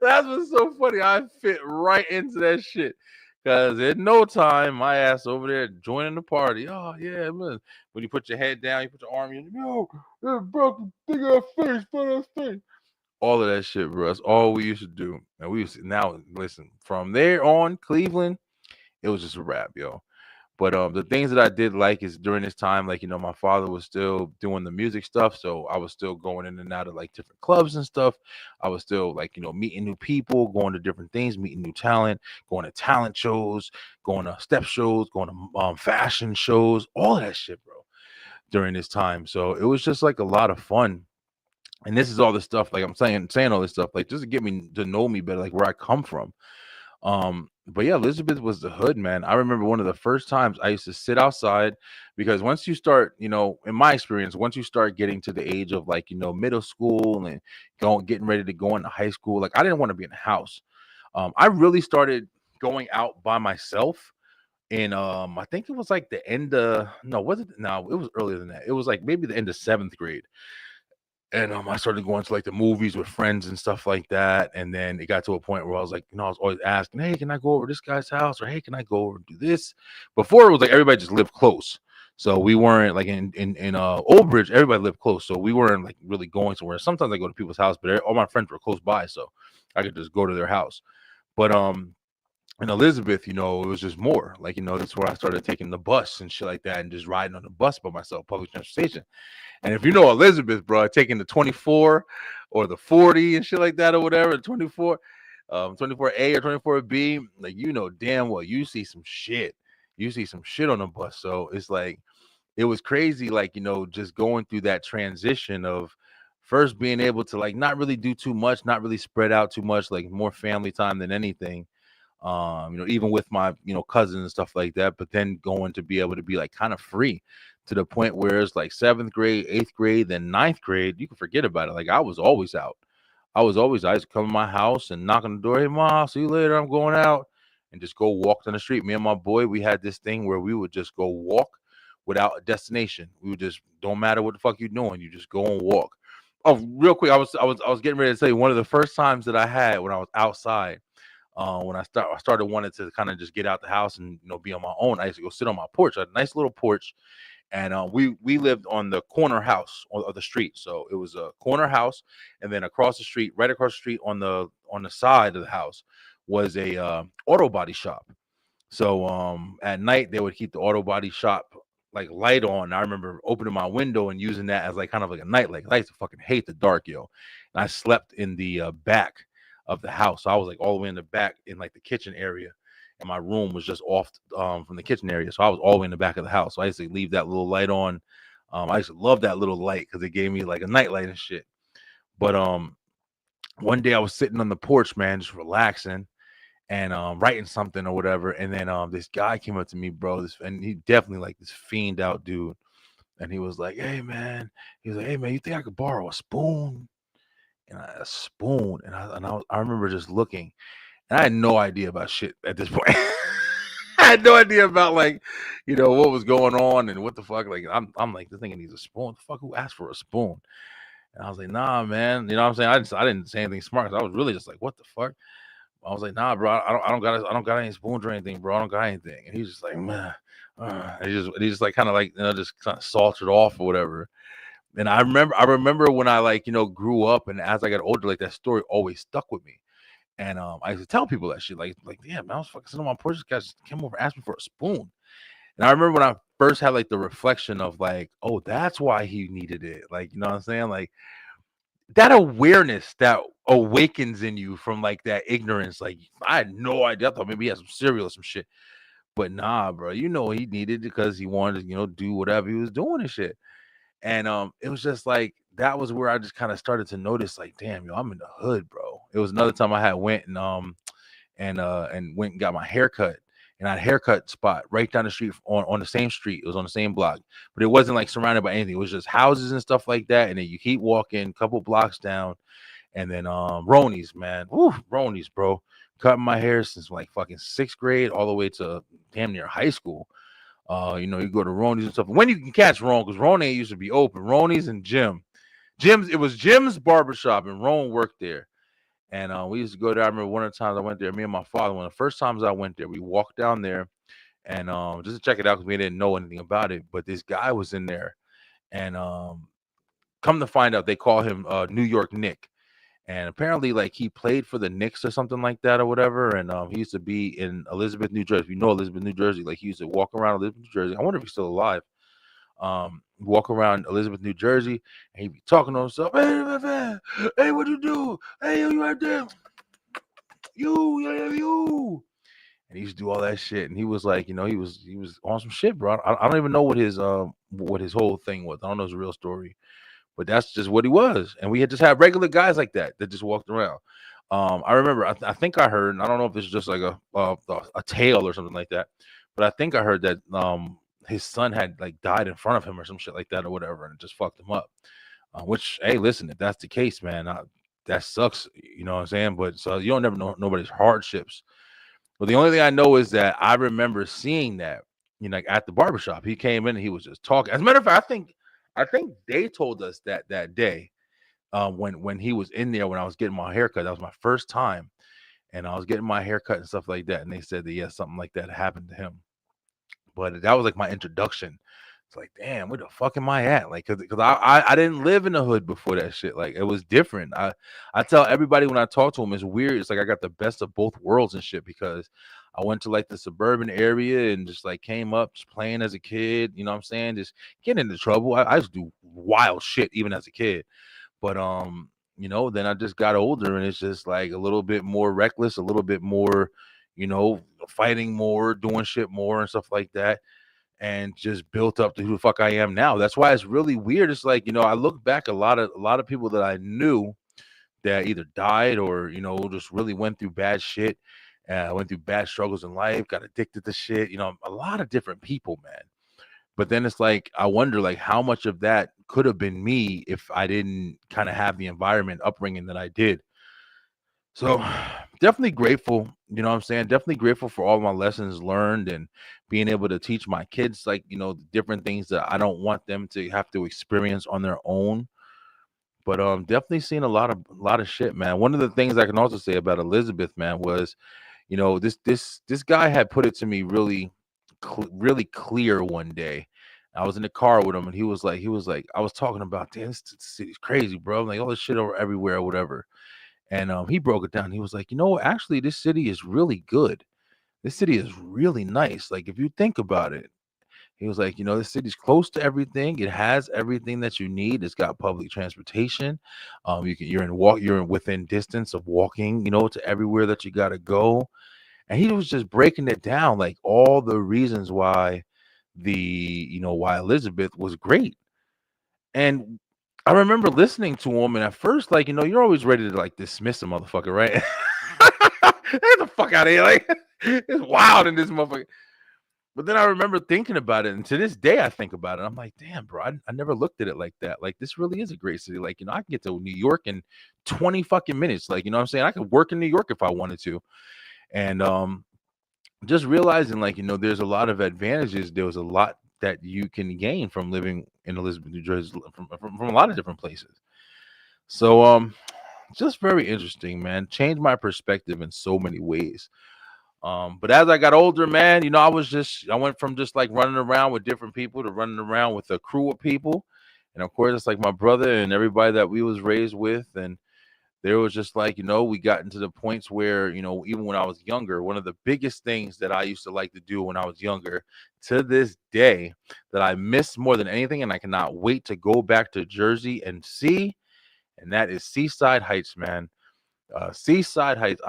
That's what's so funny. I fit right into that shit. Because in no time, my ass over there joining the party. Oh, yeah, man. When you put your head down, you put your arm in, yo, bro, think of face, put face. All of that shit, bro. That's all we used to do. And now, listen, from there on, Cleveland, it was just a wrap, yo. But the things that I did like is during this time, like, my father was still doing the music stuff. So I was still going in and out of like different clubs and stuff. I was still like, meeting new people, going to different things, meeting new talent, going to talent shows, going to step shows, going to fashion shows, all of that shit, bro, during this time. So it was just like a lot of fun. And this is all the stuff, like I'm saying all this stuff, like just to get me to know me better, like where I come from. But yeah, Elizabeth was the hood, man. I remember one of the first times I used to sit outside because once you start, in my experience, once you start getting to the age of like, middle school and getting ready to go into high school, like I didn't want to be in the house. I really started going out by myself And I think it was like the end of no, was it? No, it was earlier than that. It was like maybe the end of 7th grade. And I started going to like the movies with friends and stuff like that. And then it got to a point where I was like, I was always asking, hey, can I go over to this guy's house? Or hey, can I go over and do this? Before it was like everybody just lived close. So we weren't like in Old Bridge, everybody lived close. So we weren't like really going somewhere. Sometimes I go to people's house, but all my friends were close by, so I could just go to their house. But in Elizabeth, it was just more like, that's where I started taking the bus and shit like that and just riding on the bus by myself, public transportation. And if you know Elizabeth, bro, taking the 24 or the 40 and shit like that or whatever, 24, 24A or 24B, like, damn well you see some shit. You see some shit on the bus. So it's like, it was crazy, like, just going through that transition of first being able to like not really do too much, not really spread out too much, like more family time than anything. Even with my, cousins and stuff like that, but then going to be able to be like kind of free to the point where it's like 7th grade, 8th grade, then 9th grade, you can forget about it. Like I was always out. I used to come to my house and knock on the door. Hey, mom, see you later. I'm going out, and just go walk down the street. Me and my boy, we had this thing where we would just go walk without a destination. We would just, don't matter what the fuck you're doing, you just go and walk. Oh, real quick, I was getting ready to say one of the first times that I had when I was outside. When I started wanting to kind of just get out the house and be on my own, I used to go sit on my porch. I had a nice little porch, and we lived on the corner house of the street. So it was a corner house, and then across the street, right across the street on the side of the house, was a auto body shop. So at night they would keep the auto body shop like light on. I remember opening my window and using that as like kind of like a night light. I used to fucking hate the dark, yo. And I slept in the back of the house. So I was like all the way in the back in like the kitchen area, and my room was just off from the kitchen area. So I was all the way in the back of the house. So I used to leave that little light on. I used to love that little light because it gave me like a night light and shit. But one day I was sitting on the porch, man, just relaxing and writing something or whatever. And then this guy came up to me, bro. And he definitely like this fiend out dude. And he was like, "Hey man," he was like, "Hey man, you think I could borrow a spoon?" And a spoon. And I remember just looking, and I had no idea about shit at this point. I had no idea about like, what was going on and what the fuck. Like I'm like, this thing needs a spoon. The fuck, who asked for a spoon? And I was like, nah, man. You know what I'm saying? I didn't say anything smart. I was really just like, what the fuck? I was like, nah, bro. I don't got any spoons or anything, bro. I don't got anything. And he's just like, man. He just like kind of like just kind of salted off or whatever. And I remember when I like grew up, and as I got older, like that story always stuck with me. And I used to tell people that shit, like yeah, man, I was fucking sitting on my porch. This guy just came over, asked me for a spoon. And I remember when I first had like the reflection of like, oh, that's why he needed it. Like, you know what I'm saying? Like that awareness that awakens in you from like that ignorance. Like I had no idea. I thought maybe he had some cereal or some shit. But nah, bro, he needed it because he wanted to, do whatever he was doing and shit. And it was just like that was where I just kind of started to notice, like, damn, yo, I'm in the hood, bro. It was another time I had went and went and got my haircut, and I had a haircut spot right down the street on the same street. It was on the same block, but it wasn't like surrounded by anything. It was just houses and stuff like that. And then you keep walking a couple blocks down, and then Ronies, man. Woo, Ronies, bro. Cutting my hair since like fucking 6th grade all the way to damn near high school. You go to Ronies and stuff. When you can catch Ron, because Ron ain't used to be open. Ronies and Jim's, it was Jim's barbershop, and Ron worked there. And we used to go there. I remember one of the times I went there, me and my father, one of the first times I went there, we walked down there and just to check it out because we didn't know anything about it. But this guy was in there, and come to find out, they call him New York Nick. And apparently, like, he played for the Knicks or something like that or whatever. And he used to be in Elizabeth, New Jersey. You know Elizabeth, New Jersey. Like, he used to walk around Elizabeth, New Jersey. I wonder if he's still alive. Walk around Elizabeth, New Jersey, and he'd be talking to himself. Hey, man, hey, what you do? Hey, you right there? You. And he used to do all that shit. And he was like, he was on some shit, bro. I don't even know what his whole thing was. I don't know his real story. But that's just what he was. And we had just had regular guys like that just walked around. I remember, I think I heard, and I don't know if it's just like a tale or something like that, but I think I heard that his son had like died in front of him or some shit like that or whatever, and it just fucked him up. Which, hey, listen, if that's the case, man, that sucks. You know what I'm saying? But so you don't never know nobody's hardships. Well, the only thing I know is that I remember seeing that, like at the barbershop. He came in and he was just talking. As a matter of fact, I think they told us that day, when he was in there when I was getting my haircut. That was my first time, and I was getting my haircut and stuff like that. And they said that yeah, something like that happened to him. But that was like my introduction. It's like, damn, where the fuck am I at? Like, cause I didn't live in the hood before that shit. Like, it was different. I tell everybody when I talk to them, it's weird. It's like I got the best of both worlds and shit, because I went to like the suburban area and just like came up just playing as a kid. You know what I'm saying? Just getting into trouble. I used to do wild shit even as a kid. But then I just got older and it's just like a little bit more reckless, a little bit more, fighting more, doing shit more and stuff like that, and just built up to who the fuck I am now. That's why it's really weird. It's like, I look back, a lot of people that I knew that either died or, just really went through bad shit, went through bad struggles in life, got addicted to shit, a lot of different people, man. But then it's like I wonder like how much of that could have been me if I didn't kind of have the environment upbringing that I did. So definitely grateful, you know what I'm saying? Definitely grateful for all my lessons learned and being able to teach my kids like, the different things that I don't want them to have to experience on their own. But definitely seen a lot of shit, man. One of the things I can also say about Elizabeth, man, was, this guy had put it to me really really clear one day. I was in the car with him and he was like, I was talking about, damn, this city's crazy, bro. Like all this shit over everywhere or whatever. And he broke it down. He was like, actually, this city is really good. This city is really nice. Like, if you think about it, he was like, this city's close to everything. It has everything that you need. It's got public transportation. You're in within distance of walking, to everywhere that you got to go. And he was just breaking it down, like all the reasons why why Elizabeth was great. And I remember listening to him, and at first, like, you're always ready to like dismiss a motherfucker, right? Get the fuck out of here. Like, it's wild in this motherfucker. But then I remember thinking about it, and to this day I think about it. I'm like, damn, bro, I never looked at it like that. Like, this really is a great city. Like, I can get to New York in 20 fucking minutes. Like, you know what I'm saying? I could work in New York if I wanted to. And just realizing, like, there's a lot of advantages. There was a lot that you can gain from living in Elizabeth, New Jersey, from a lot of different places. So just very interesting, man. Changed my perspective in so many ways. But as I got older, man, I went from just like running around with different people to running around with a crew of people. And of course, it's like my brother and everybody that we was raised with. And there was just like, we got into the points where, even when I was younger, one of the biggest things that I used to like to do when I was younger, to this day, that I miss more than anything, and I cannot wait to go back to Jersey and see, and that is Seaside Heights, man. Seaside Heights.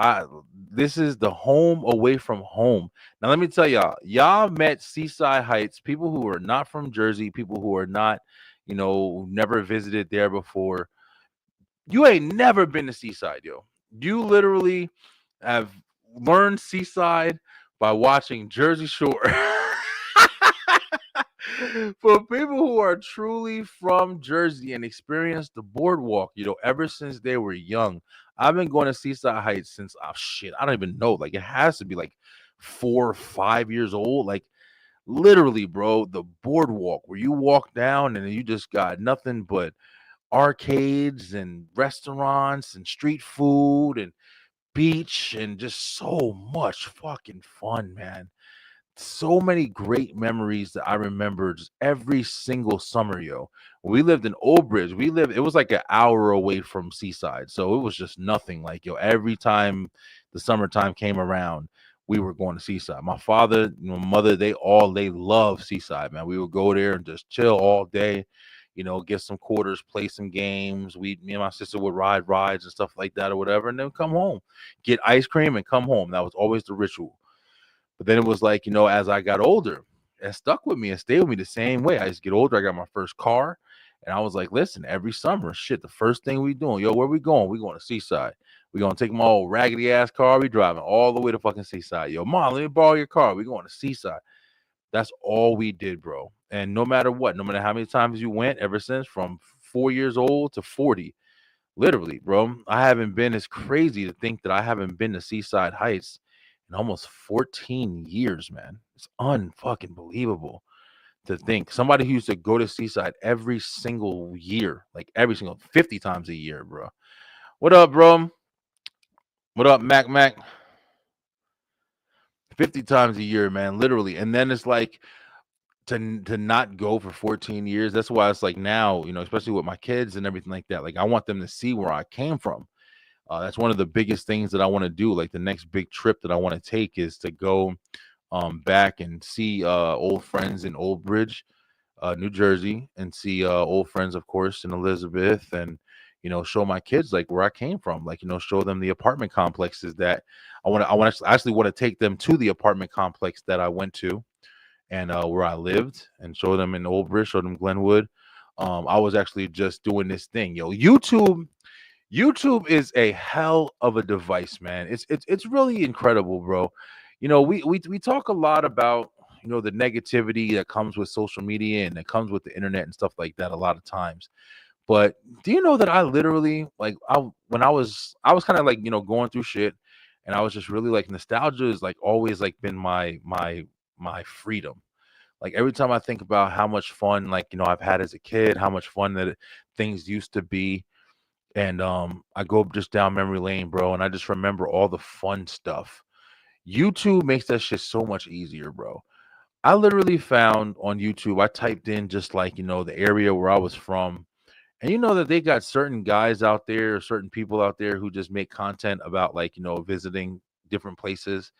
This is the home away from home. Now, let me tell y'all met Seaside Heights, people who are not from Jersey, people who are not, never visited there before. You ain't never been to Seaside, yo. You literally have learned Seaside by watching Jersey Shore. For people who are truly from Jersey and experienced the boardwalk, ever since they were young. I've been going to Seaside Heights since, I don't even know. Like, it has to be like 4 or 5 years old. Like, literally, bro, the boardwalk where you walk down and you just got nothing but arcades and restaurants and street food and beach and just so much fucking fun, man. So many great memories that I remember just every single summer, yo. When we lived in Old Bridge, it was like an hour away from Seaside. So it was just nothing. Like, yo, every time the summertime came around, we were going to Seaside. My father, my mother, they love Seaside, man. We would go there and just chill all day, get some quarters, play some games. Me and my sister would ride rides and stuff like that or whatever, and then come home, get ice cream and come home. That was always the ritual. But then it was like, as I got older, it stuck with me and stayed with me the same way. I just get older. I got my first car. And I was like, listen, every summer, shit, the first thing we doing, yo, where we going? We going to Seaside. We going to take my old raggedy ass car. We driving all the way to fucking Seaside. Yo, Mom, let me borrow your car. We going to Seaside. That's all we did, bro. And no matter what, no matter how many times you went, ever since, from 4 years old to 40, literally, bro, I haven't been. It's crazy to think that I haven't been to Seaside Heights in almost 14 years, man. It's unfucking believable to think somebody who used to go to Seaside every single year, like every single 50 times a year, bro. What up, bro? What up, Mac? 50 times a year, man, literally. And then it's like to not go for 14 years. That's why it's like now, especially with my kids and everything like that. Like I want them to see where I came from. That's one of the biggest things that I want to do. Like the next big trip that I want to take is to go back and see old friends in Old Bridge, New Jersey, and see old friends, of course, in Elizabeth, and show my kids like where I came from, like show them the apartment complexes that I actually want to take them to the apartment complex that I went to and where I lived, and show them in Old Bridge, show them Glenwood. I was actually just doing this thing, yo. YouTube is a hell of a device, man. It's really incredible, bro. We talk a lot about the negativity that comes with social media and that comes with the internet and stuff like that a lot of times. But do you know that I literally when I was kind of like going through shit, and I was just really like nostalgia is like always like been my freedom. Like every time I think about how much fun like I've had as a kid, how much fun things used to be, and I go just down memory lane, bro, and I just remember all the fun stuff. YouTube makes that shit so much easier, bro. I literally found on YouTube, I typed in just like the area where I was from, and that they got certain guys out there, certain people out there who just make content about like visiting different places,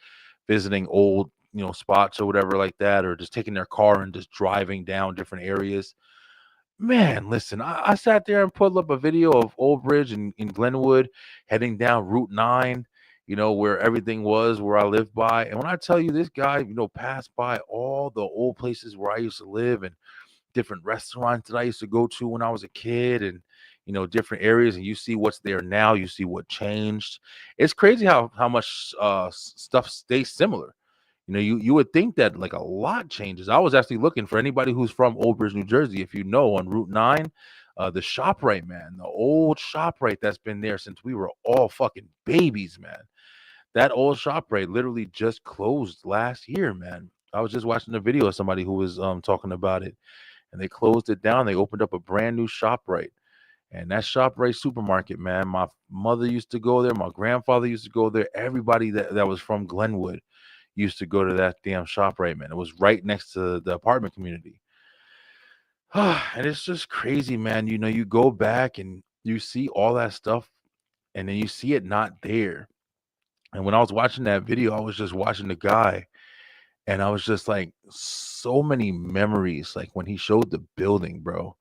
visiting old spots or whatever like that, or just taking their car and just driving down different areas. Man, listen, I sat there and put up a video of Old Bridge in Glenwood, heading down Route 9, where everything was, where I lived by. And when I tell you this guy, passed by all the old places where I used to live and different restaurants that I used to go to when I was a kid, and, different areas, and you see what's there now, you see what changed. It's crazy how much stuff stays similar. You would think that like a lot changes. I was actually looking for anybody who's from Old Bridge, New Jersey. If on Route 9, the ShopRite, man, the old ShopRite that's been there since we were all fucking babies, man. That old ShopRite literally just closed last year, man. I was just watching a video of somebody who was talking about it, and they closed it down. They opened up a brand new ShopRite. And that ShopRite supermarket, man, my mother used to go there. My grandfather used to go there. Everybody that was from Glenwood used to go to that damn ShopRite, man. It was right next to the apartment community. And it's just crazy, man. You go back and you see all that stuff, and then you see it not there. And when I was watching that video, I was just watching the guy, and I was just like, so many memories. Like when he showed the building, bro,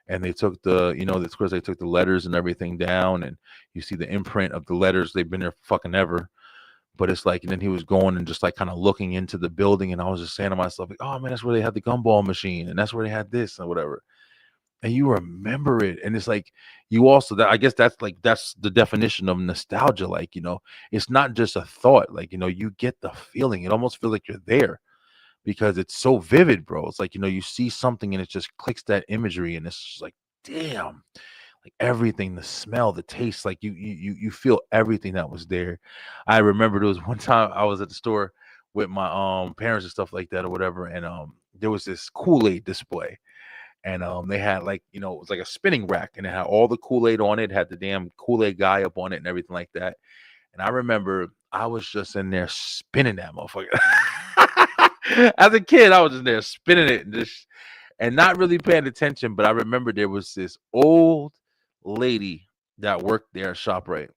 and they took of course, they took the letters and everything down, and you see the imprint of the letters. They've been there fucking ever. But it's like, and then he was going and just like kind of looking into the building, and I was just saying to myself, like, oh man, that's where they had the gumball machine, and that's where they had this and whatever. And you remember it, and it's like you also I guess that's the definition of nostalgia. Like it's not just a thought. Like you get the feeling. It almost feels like you're there because it's so vivid, bro. It's like you see something and it just clicks that imagery, and it's just like, damn. Like everything, the smell, the taste, like you feel everything that was there. I remember there was one time I was at the store with my parents and stuff like that or whatever, and there was this Kool-Aid display, and they had like it was like a spinning rack, and it had all the Kool-Aid on it, had the damn Kool-Aid guy up on it and everything like that. And I remember I was just in there spinning that motherfucker. As a kid, I was in there spinning it and not really paying attention. But I remember there was this old lady that worked there at ShopRite,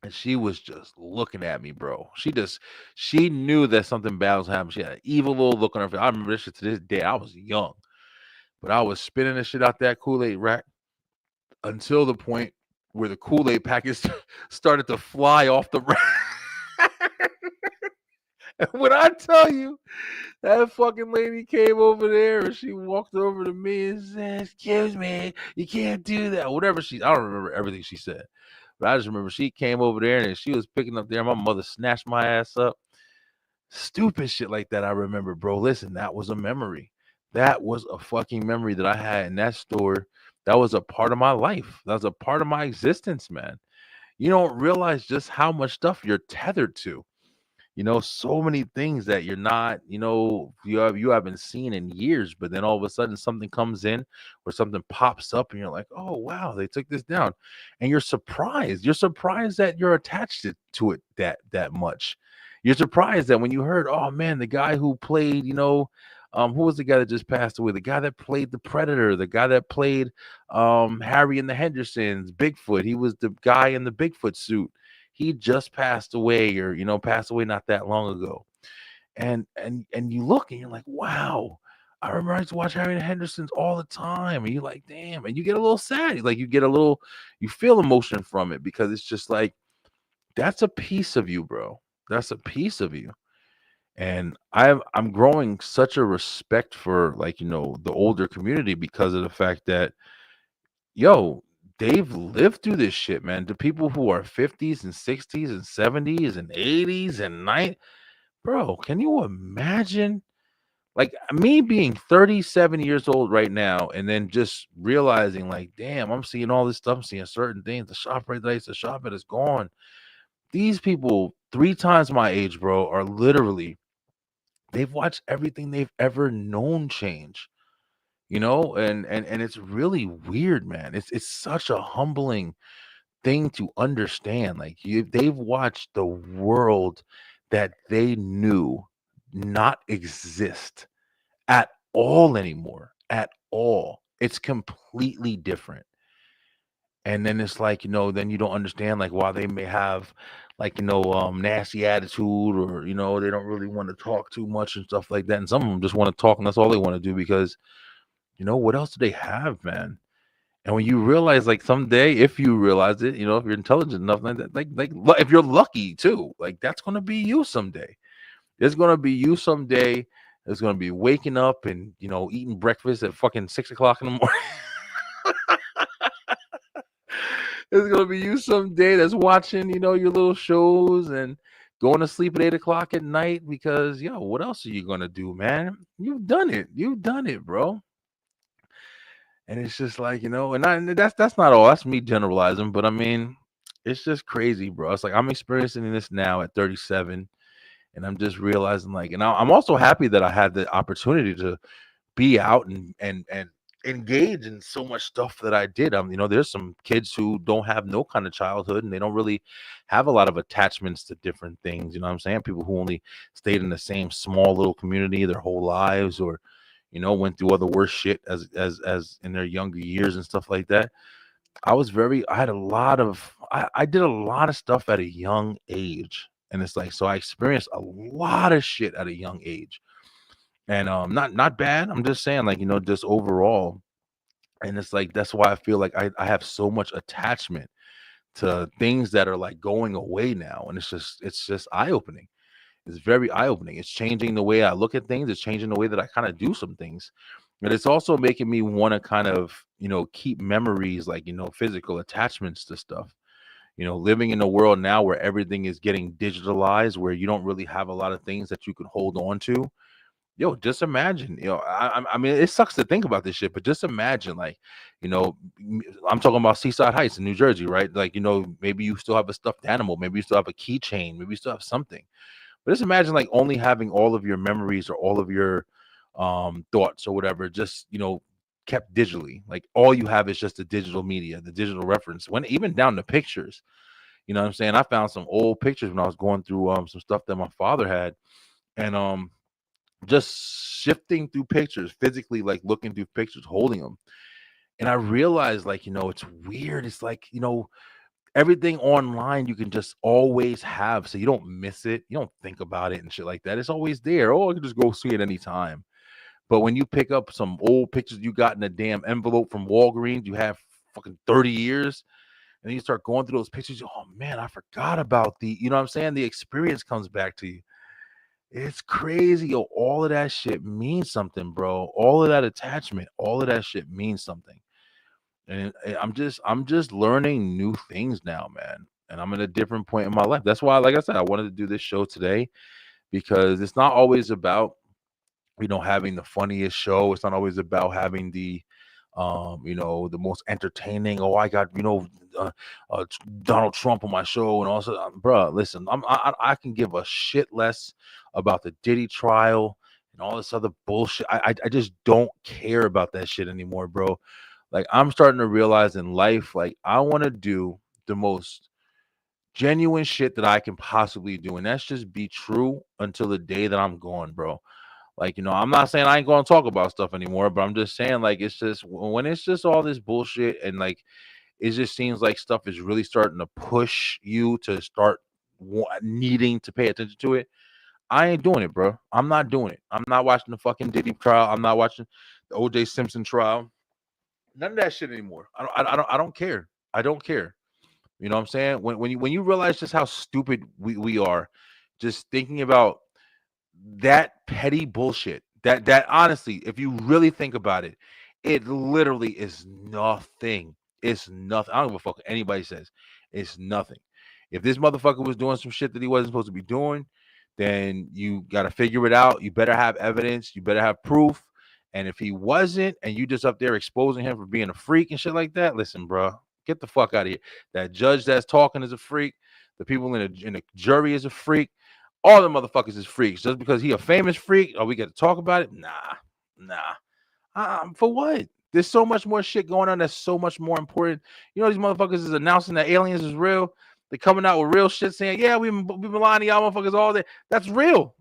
and she was just looking at me, bro. She knew that something bad was happening. She had an evil little look on her face. I remember this shit to this day. I was young, but I was spinning the shit out that Kool-Aid rack until the point where the Kool-Aid packets started to fly off the rack. And when I tell you, that fucking lady came over there and she walked over to me and said, "Excuse me, you can't do that." Whatever I don't remember everything she said, but I just remember she came over there and she was picking up there. My mother snatched my ass up. Stupid shit like that. I remember, bro. Listen, that was a memory. That was a fucking memory that I had in that store. That was a part of my life. That was a part of my existence, man. You don't realize just how much stuff you're tethered to. So many things that you're not, you haven't seen in years, but then all of a sudden something comes in or something pops up and you're like, oh wow, they took this down. And you're surprised. You're surprised that you're attached to it that much. You're surprised that when you heard, oh man, the guy who played, who was the guy that just passed away? The guy that played the Predator, the guy that played Harry and the Hendersons, Bigfoot. He was the guy in the Bigfoot suit. He just passed away, or passed away not that long ago. And you look and you're like, wow. I remember I used to watch Harry and the Hendersons all the time. And you're like, damn. And you get a little sad. Like you feel emotion from it, because it's just like, that's a piece of you, bro. That's a piece of you. And I'm growing such a respect for, like, the older community, because of the fact that, yo, they've lived through this shit, man. The people who are 50s and 60s and 70s and 80s and 90s, bro, can you imagine? Like me being 37 years old right now, and then just realizing, like, damn, I'm seeing all this stuff, I'm seeing certain things. The shop rate that I used to shop at is gone. These people, 3 times my age, bro, are literally, they've watched everything they've ever known change. And it's really weird, man. It's such a humbling thing to understand. Like, they've watched the world that they knew not exist at all anymore. At all. It's completely different. And then it's like, then you don't understand, like, why they may have, like, nasty attitude, or, they don't really want to talk too much and stuff like that. And some of them just want to talk, and that's all they want to do, because what else do they have, man? And when you realize, like, someday, if you realize it, if you're intelligent enough, like that, like if you're lucky too, like, that's gonna be you someday. It's gonna be you someday. It's gonna be waking up and eating breakfast at fucking 6 o'clock in the morning. It's gonna be you someday that's watching, your little shows and going to sleep at 8 o'clock at night, because what else are you gonna do, man? You've done it. You've done it, bro. And it's just like, and that's not all. That's me generalizing, but I mean, it's just crazy, bro. It's like, I'm experiencing this now at 37, and I'm just realizing, like, and I'm also happy that I had the opportunity to be out and engage in so much stuff that I did. There's some kids who don't have no kind of childhood, and they don't really have a lot of attachments to different things. You know what I'm saying? People who only stayed in the same small little community their whole lives, or went through other worse shit as in their younger years and stuff like that. I had a lot of, I did a lot of stuff at a young age. And it's like, so I experienced a lot of shit at a young age. And not bad. I'm just saying, like, just overall. And it's like, that's why I feel like I have so much attachment to things that are, like, going away now. And it's just eye-opening. It's very eye-opening. It's changing the way I look at things. It's changing the way that I kind of do some things. But it's also making me want to kind of, keep memories, like, physical attachments to stuff. Living in a world now where everything is getting digitalized, where you don't really have a lot of things that you can hold on to. Yo, just imagine, I mean, it sucks to think about this shit, but just imagine, like, I'm talking about Seaside Heights in New Jersey, right? Like, maybe you still have a stuffed animal, maybe you still have a keychain, maybe you still have something. But just imagine, like, only having all of your memories or all of your thoughts or whatever, just, kept digitally. Like, all you have is just the digital media, the digital reference, when even down to pictures. You know what I'm saying? I found some old pictures when I was going through some stuff that my father had, and just shifting through pictures, physically, like, looking through pictures, holding them. And I realized, like, it's weird. It's like, everything online you can just always have, so you don't miss it. You don't think about it and shit like that. It's always there. Oh, I can just go see it anytime. But when you pick up some old pictures you got in a damn envelope from Walgreens, you have fucking 30 years, and then you start going through those pictures. Oh man, I forgot about you know what I'm saying? The experience comes back to you. It's crazy. Yo, all of that shit means something, bro. All of that attachment, all of that shit means something. And I'm just learning new things now, man. And I'm at a different point in my life. That's why, like I said, I wanted to do this show today, because it's not always about, having the funniest show. It's not always about having the the most entertaining. Oh, I got, Donald Trump on my show, and also, bro, listen, I can give a shit less about the Diddy trial and all this other bullshit. I just don't care about that shit anymore, bro. Like, I'm starting to realize in life, like, I want to do the most genuine shit that I can possibly do, and that's just be true until the day that I'm gone, bro. Like, I'm not saying I ain't gonna talk about stuff anymore, but I'm just saying, like, it's just when it's just all this bullshit, and like it just seems like stuff is really starting to push you to start needing to pay attention to it. I ain't doing it, bro. I'm not doing it. I'm not watching the fucking Diddy trial. I'm not watching the OJ Simpson trial. None of that shit anymore. I don't care. I don't care. You know what I'm saying? When you realize just how stupid we are, just thinking about that petty bullshit, that honestly, if you really think about it, it literally is nothing. It's nothing. I don't give a fuck what anybody says. It's nothing. If this motherfucker was doing some shit that he wasn't supposed to be doing, then you got to figure it out. You better have evidence. You better have proof. And if he wasn't, and you just up there exposing him for being a freak and shit like that, listen, bro, get the fuck out of here. That judge that's talking is a freak. The people in the jury is a freak. All the motherfuckers is freaks. Just because he a famous freak, we got to talk about it? Nah. For what? There's so much more shit going on that's so much more important. These motherfuckers is announcing that aliens is real. They're coming out with real shit saying, yeah, we've been lying to y'all motherfuckers all day. That's real.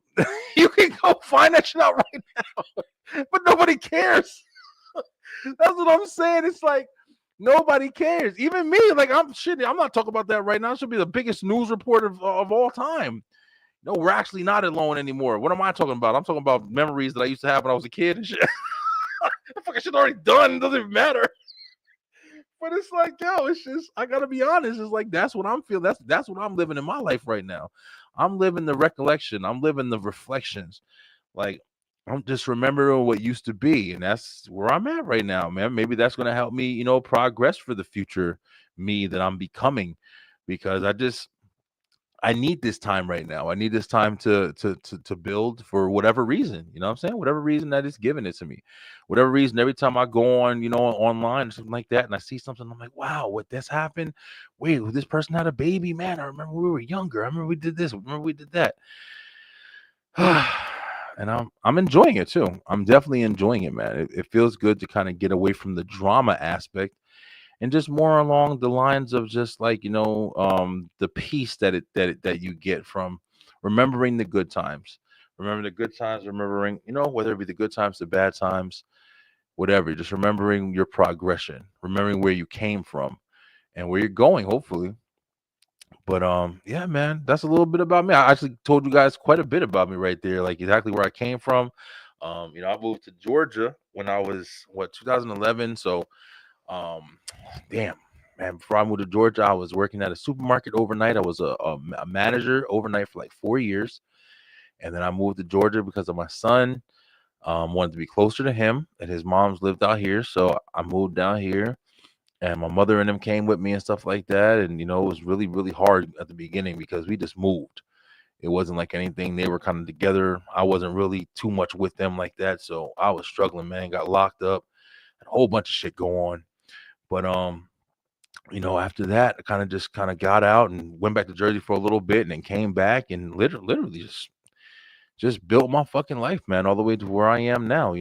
You can go find that shit out right now. But nobody cares. That's what I'm saying. It's like nobody cares. Even me. Like, I'm not talking about that right now. I should be the biggest news reporter of all time. No, we're actually not alone anymore. What am I talking about? I'm talking about memories that I used to have when I was a kid and shit. That fucking shit already done. It doesn't even matter. But it's like, yo, it's just, I gotta be honest. It's like, that's what I'm feeling. That's what I'm living in my life right now. I'm living the recollection. I'm living the reflections. Like, I'm just remembering what used to be. And that's where I'm at right now, man. Maybe that's going to help me, progress for the future me that I'm becoming, because I need this time right now. I need this time to build for whatever reason. You know what I'm saying? Whatever reason that is giving it to me. Whatever reason, every time I go on, online or something like that, and I see something, I'm like, wow, what this happened? Wait, this person had a baby, man. I remember we were younger. I remember we did this. I remember we did that. And I'm enjoying it too. I'm definitely enjoying it, man. It feels good to kind of get away from the drama aspect and just more along the lines of just like, the peace that you get from remembering the good times. Remembering the good times, remembering, whether it be the good times, the bad times, whatever, just remembering your progression, remembering where you came from and where you're going, hopefully. But yeah, man, that's a little bit about me. I actually told you guys quite a bit about me right there, like exactly where I came from. I moved to Georgia when I was 2011. So damn, man, before I moved to Georgia, I was working at a supermarket overnight. I was a manager overnight for like 4 years. And then I moved to Georgia because of my son. Wanted to be closer to him, and his mom's lived out here. So I moved down here, and my mother and them came with me and stuff like that. And, it was really, really hard at the beginning because we just moved. It wasn't like anything. They were kind of together. I wasn't really too much with them like that. So I was struggling, man, got locked up, and a whole bunch of shit go on. But after that, I kind of got out and went back to Jersey for a little bit, and then came back and literally just built my fucking life, man, all the way to where I am now.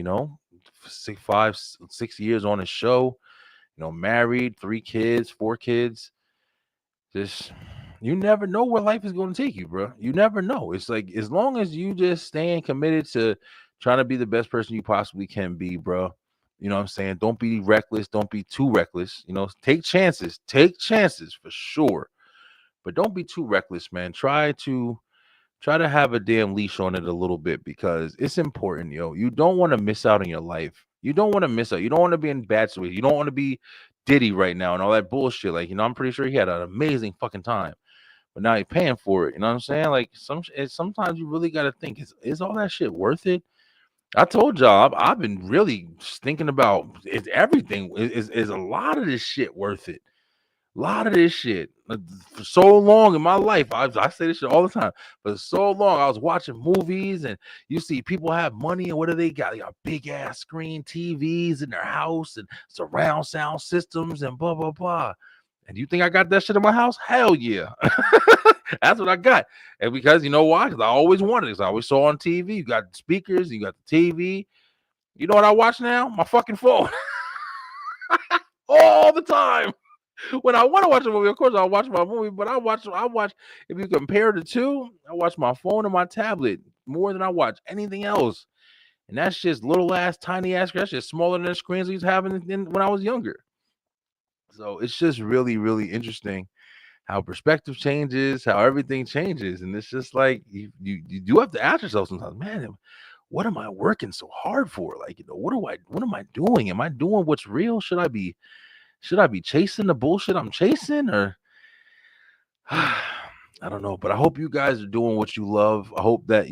6 years on a show, married, 3 kids, 4 kids. Just, you never know where life is going to take you, bro. You never know. It's like, as long as you just staying committed to trying to be the best person you possibly can be, bro. You know what I'm saying? Don't be reckless. Don't be too reckless. Take chances. Take chances for sure. But don't be too reckless, man. Try to have a damn leash on it a little bit, because it's important, yo. You don't want to miss out on your life. You don't want to miss out. You don't want to be in bad situations. You don't want to be Diddy right now and all that bullshit. Like, I'm pretty sure he had an amazing fucking time, but now he's paying for it. You know what I'm saying? Like, sometimes you really got to think, is all that shit worth it? I told y'all, I've been really thinking about, is everything, is a lot of this shit worth it? A lot of this shit. For so long in my life, I say this shit all the time. For so long, I was watching movies, and you see people have money, and what do they got? They got big ass screen TVs in their house and surround sound systems and blah blah blah. And you think I got that shit in my house? Hell yeah. That's what I got. And because you know why? Because I always wanted it. 'Cause I always saw on TV. You got speakers, you got the TV. You know what I watch now? My fucking phone. All the time. When I want to watch a movie, of course I'll watch my movie, but I watch if you compare the two, I watch my phone and my tablet more than I watch anything else. And that's just little ass, tiny ass, that's just smaller than the screens we was having when I was younger. So it's just really, really interesting how perspective changes, how everything changes. And it's just like you do have to ask yourself sometimes, man, what am I working so hard for? Like, what am I doing? Am I doing what's real? Should I be chasing the bullshit I'm chasing, or I don't know, but I hope you guys are doing what you love. I hope that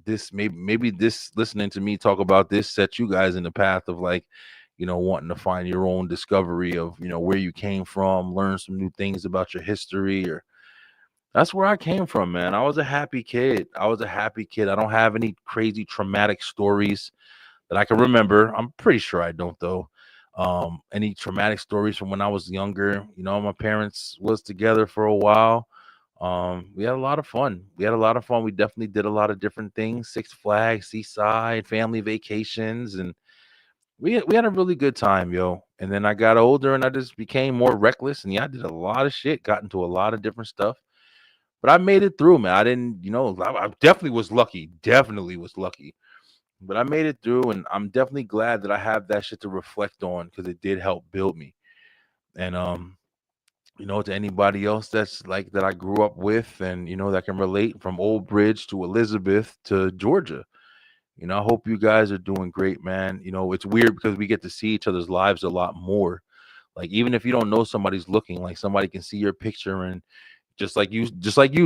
this maybe this listening to me talk about this sets you guys in the path of like wanting to find your own discovery of where you came from, learn some new things about your history. Or that's where I came from, man. I was a happy kid. I don't have any crazy traumatic stories that I can remember. I'm pretty sure I don't, though. Any traumatic stories from when I was younger. My parents was together for a while. We had a lot of fun. We definitely did a lot of different things: Six Flags, Seaside, family vacations, and we had a really good time, yo. And then I got older and I just became more reckless, and I did a lot of shit, got into a lot of different stuff. But I made it through, man. I didn't, I definitely was lucky. Definitely was lucky. But I made it through, and I'm definitely glad that I have that shit to reflect on, because it did help build me. And to anybody else that's like that I grew up with, and that can relate, from Old Bridge to Elizabeth to Georgia. I hope you guys are doing great, man. It's weird because we get to see each other's lives a lot more. Like, even if you don't know somebody's looking, like somebody can see your picture, and just like you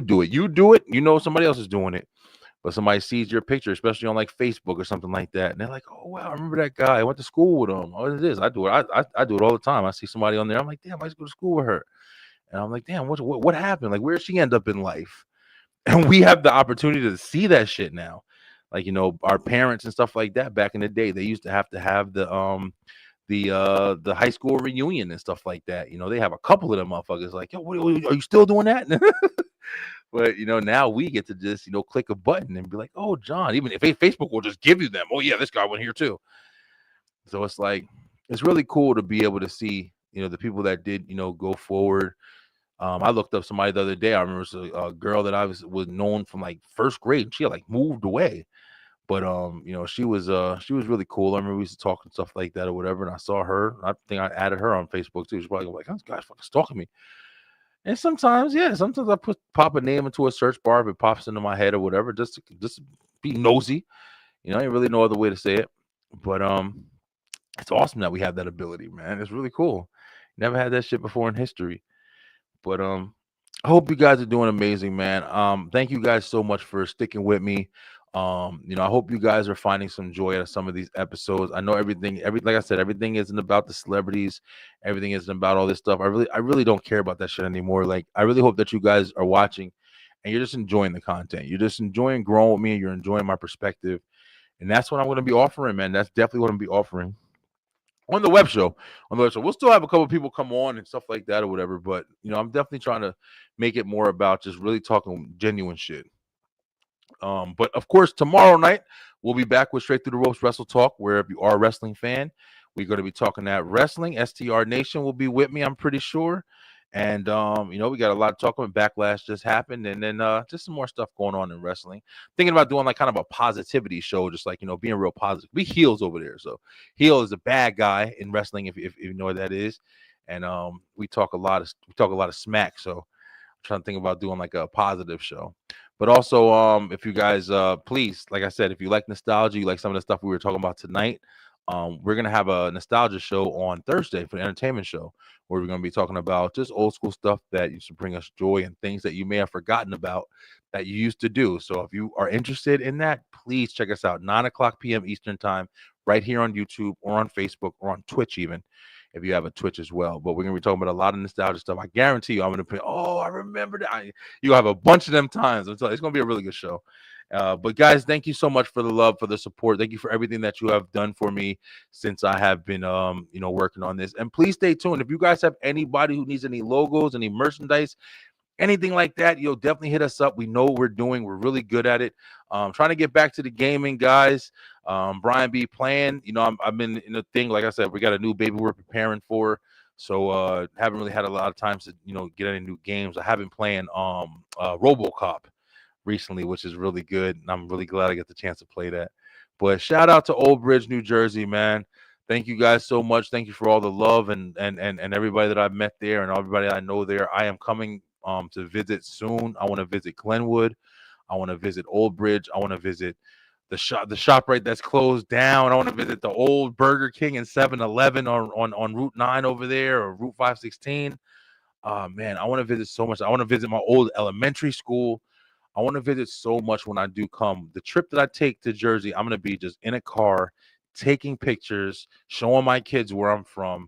do it. Somebody else is doing it. But somebody sees your picture, especially on like Facebook or something like that, and they're like, "Oh wow, I remember that guy. I went to school with him." What is this? I do it. I do it all the time. I see somebody on there. I'm like, "Damn, I used to go to school with her," and I'm like, "Damn, what happened? Like, where did she end up in life?" And we have the opportunity to see that shit now. Like, our parents and stuff like that back in the day, they used to have the high school reunion and stuff like that. They have a couple of them motherfuckers like, "Yo, are you still doing that?" But now we get to just click a button and be like, "Oh, John," even if Facebook will just give you them. "Oh yeah, this guy went here too." So it's like, it's really cool to be able to see the people that did go forward. I looked up somebody the other day. I remember a girl that I was known from like first grade. She had like moved away, but she was really cool. I remember we used to talk and stuff like that or whatever. And I saw her. I think I added her on Facebook too. She's probably like, "This guy's fucking stalking me." And sometimes I pop a name into a search bar if it pops into my head or whatever, just to be nosy. I ain't really no other way to say it. But it's awesome that we have that ability, man. It's really cool. Never had that shit before in history. But I hope you guys are doing amazing, man. Thank you guys so much for sticking with me. I hope you guys are finding some joy out of some of these episodes. I know like I said, everything isn't about the celebrities, everything isn't about all this stuff. I really don't care about that shit anymore. Like, I really hope that you guys are watching and you're just enjoying the content. You're just enjoying growing with me, and you're enjoying my perspective. And that's what I'm going to be offering, man. That's definitely what I'm going to be offering on the web show. We'll still have a couple of people come on and stuff like that or whatever, but I'm definitely trying to make it more about just really talking genuine shit. But of course, tomorrow night we'll be back with Straight Through the Ropes Wrestle Talk, where if you are a wrestling fan, we're going to be talking that wrestling. STR Nation will be with me, I'm pretty sure. And we got a lot of talking. Backlash just happened, and then just some more stuff going on in wrestling. Thinking about doing like kind of a positivity show, just like being real positive. We heels over there, so heel is a bad guy in wrestling, if you know what that is. And we talk a lot of smack. So I'm trying to think about doing like a positive show. But also, if you guys please, like I said, if you like nostalgia, you like some of the stuff we were talking about tonight, we're gonna have a nostalgia show on Thursday for the entertainment show, where we're gonna be talking about just old school stuff that used to bring us joy and things that you may have forgotten about that you used to do. So if you are interested in that, please check us out, 9 o'clock p.m. Eastern time, right here on YouTube or on Facebook or on Twitch even. if you have a Twitch as well. But we're going to be talking about a lot of nostalgia stuff. I guarantee you I'm going to put, oh, I remember that. You'll have a bunch of them times. It's going to be a really good show. But guys, thank you so much for the love, for the support. Thank you for everything that you have done for me since I have been, working on this. And please stay tuned. If you guys have anybody who needs any logos, any merchandise, anything like that, you'll definitely hit us up. We know what we're doing. We're really good at it. Trying to get back to the gaming, guys. Brian B playing. I've been in a thing. Like I said, we got a new baby we're preparing for. So haven't really had a lot of times to, get any new games. I have been playing RoboCop recently, which is really good, and I'm really glad I get the chance to play that. But shout out to Old Bridge, New Jersey, man. Thank you guys so much. Thank you for all the love and everybody that I've met there and everybody I know there. I am coming to visit soon. I want to visit Glenwood. I want to visit Old Bridge. I want to visit the shop right that's closed down. I want to visit the old Burger King and 7-Eleven on Route 9 over there, or Route 516. Man, I want to visit so much. I want to visit my old elementary school. I want to visit so much when I do come. The trip that I take to Jersey, I'm going to be just in a car, taking pictures, showing my kids where I'm from.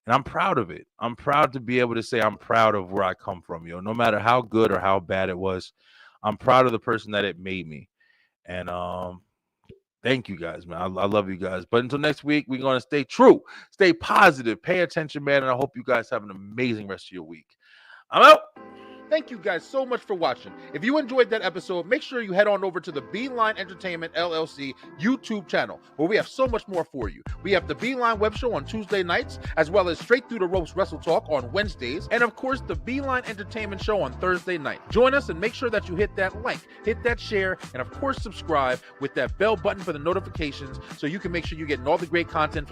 And I'm proud of it. I'm proud to be able to say I'm proud of where I come from. No matter how good or how bad it was, I'm proud of the person that it made me. And thank you guys, man. I love you guys. But until next week, we're going to stay true, stay positive, pay attention, man. And I hope you guys have an amazing rest of your week. I'm out. Thank you guys so much for watching. If you enjoyed that episode, make sure you head on over to the B-Line Entertainment LLC YouTube channel, where we have so much more for you. We have the B-Line Web Show on Tuesday nights, as well as Straight Through the Ropes Wrestle Talk on Wednesdays, and of course, the B-Line Entertainment Show on Thursday night. Join us and make sure that you hit that like, hit that share, and of course, subscribe with that bell button for the notifications so you can make sure you're getting all the great content from the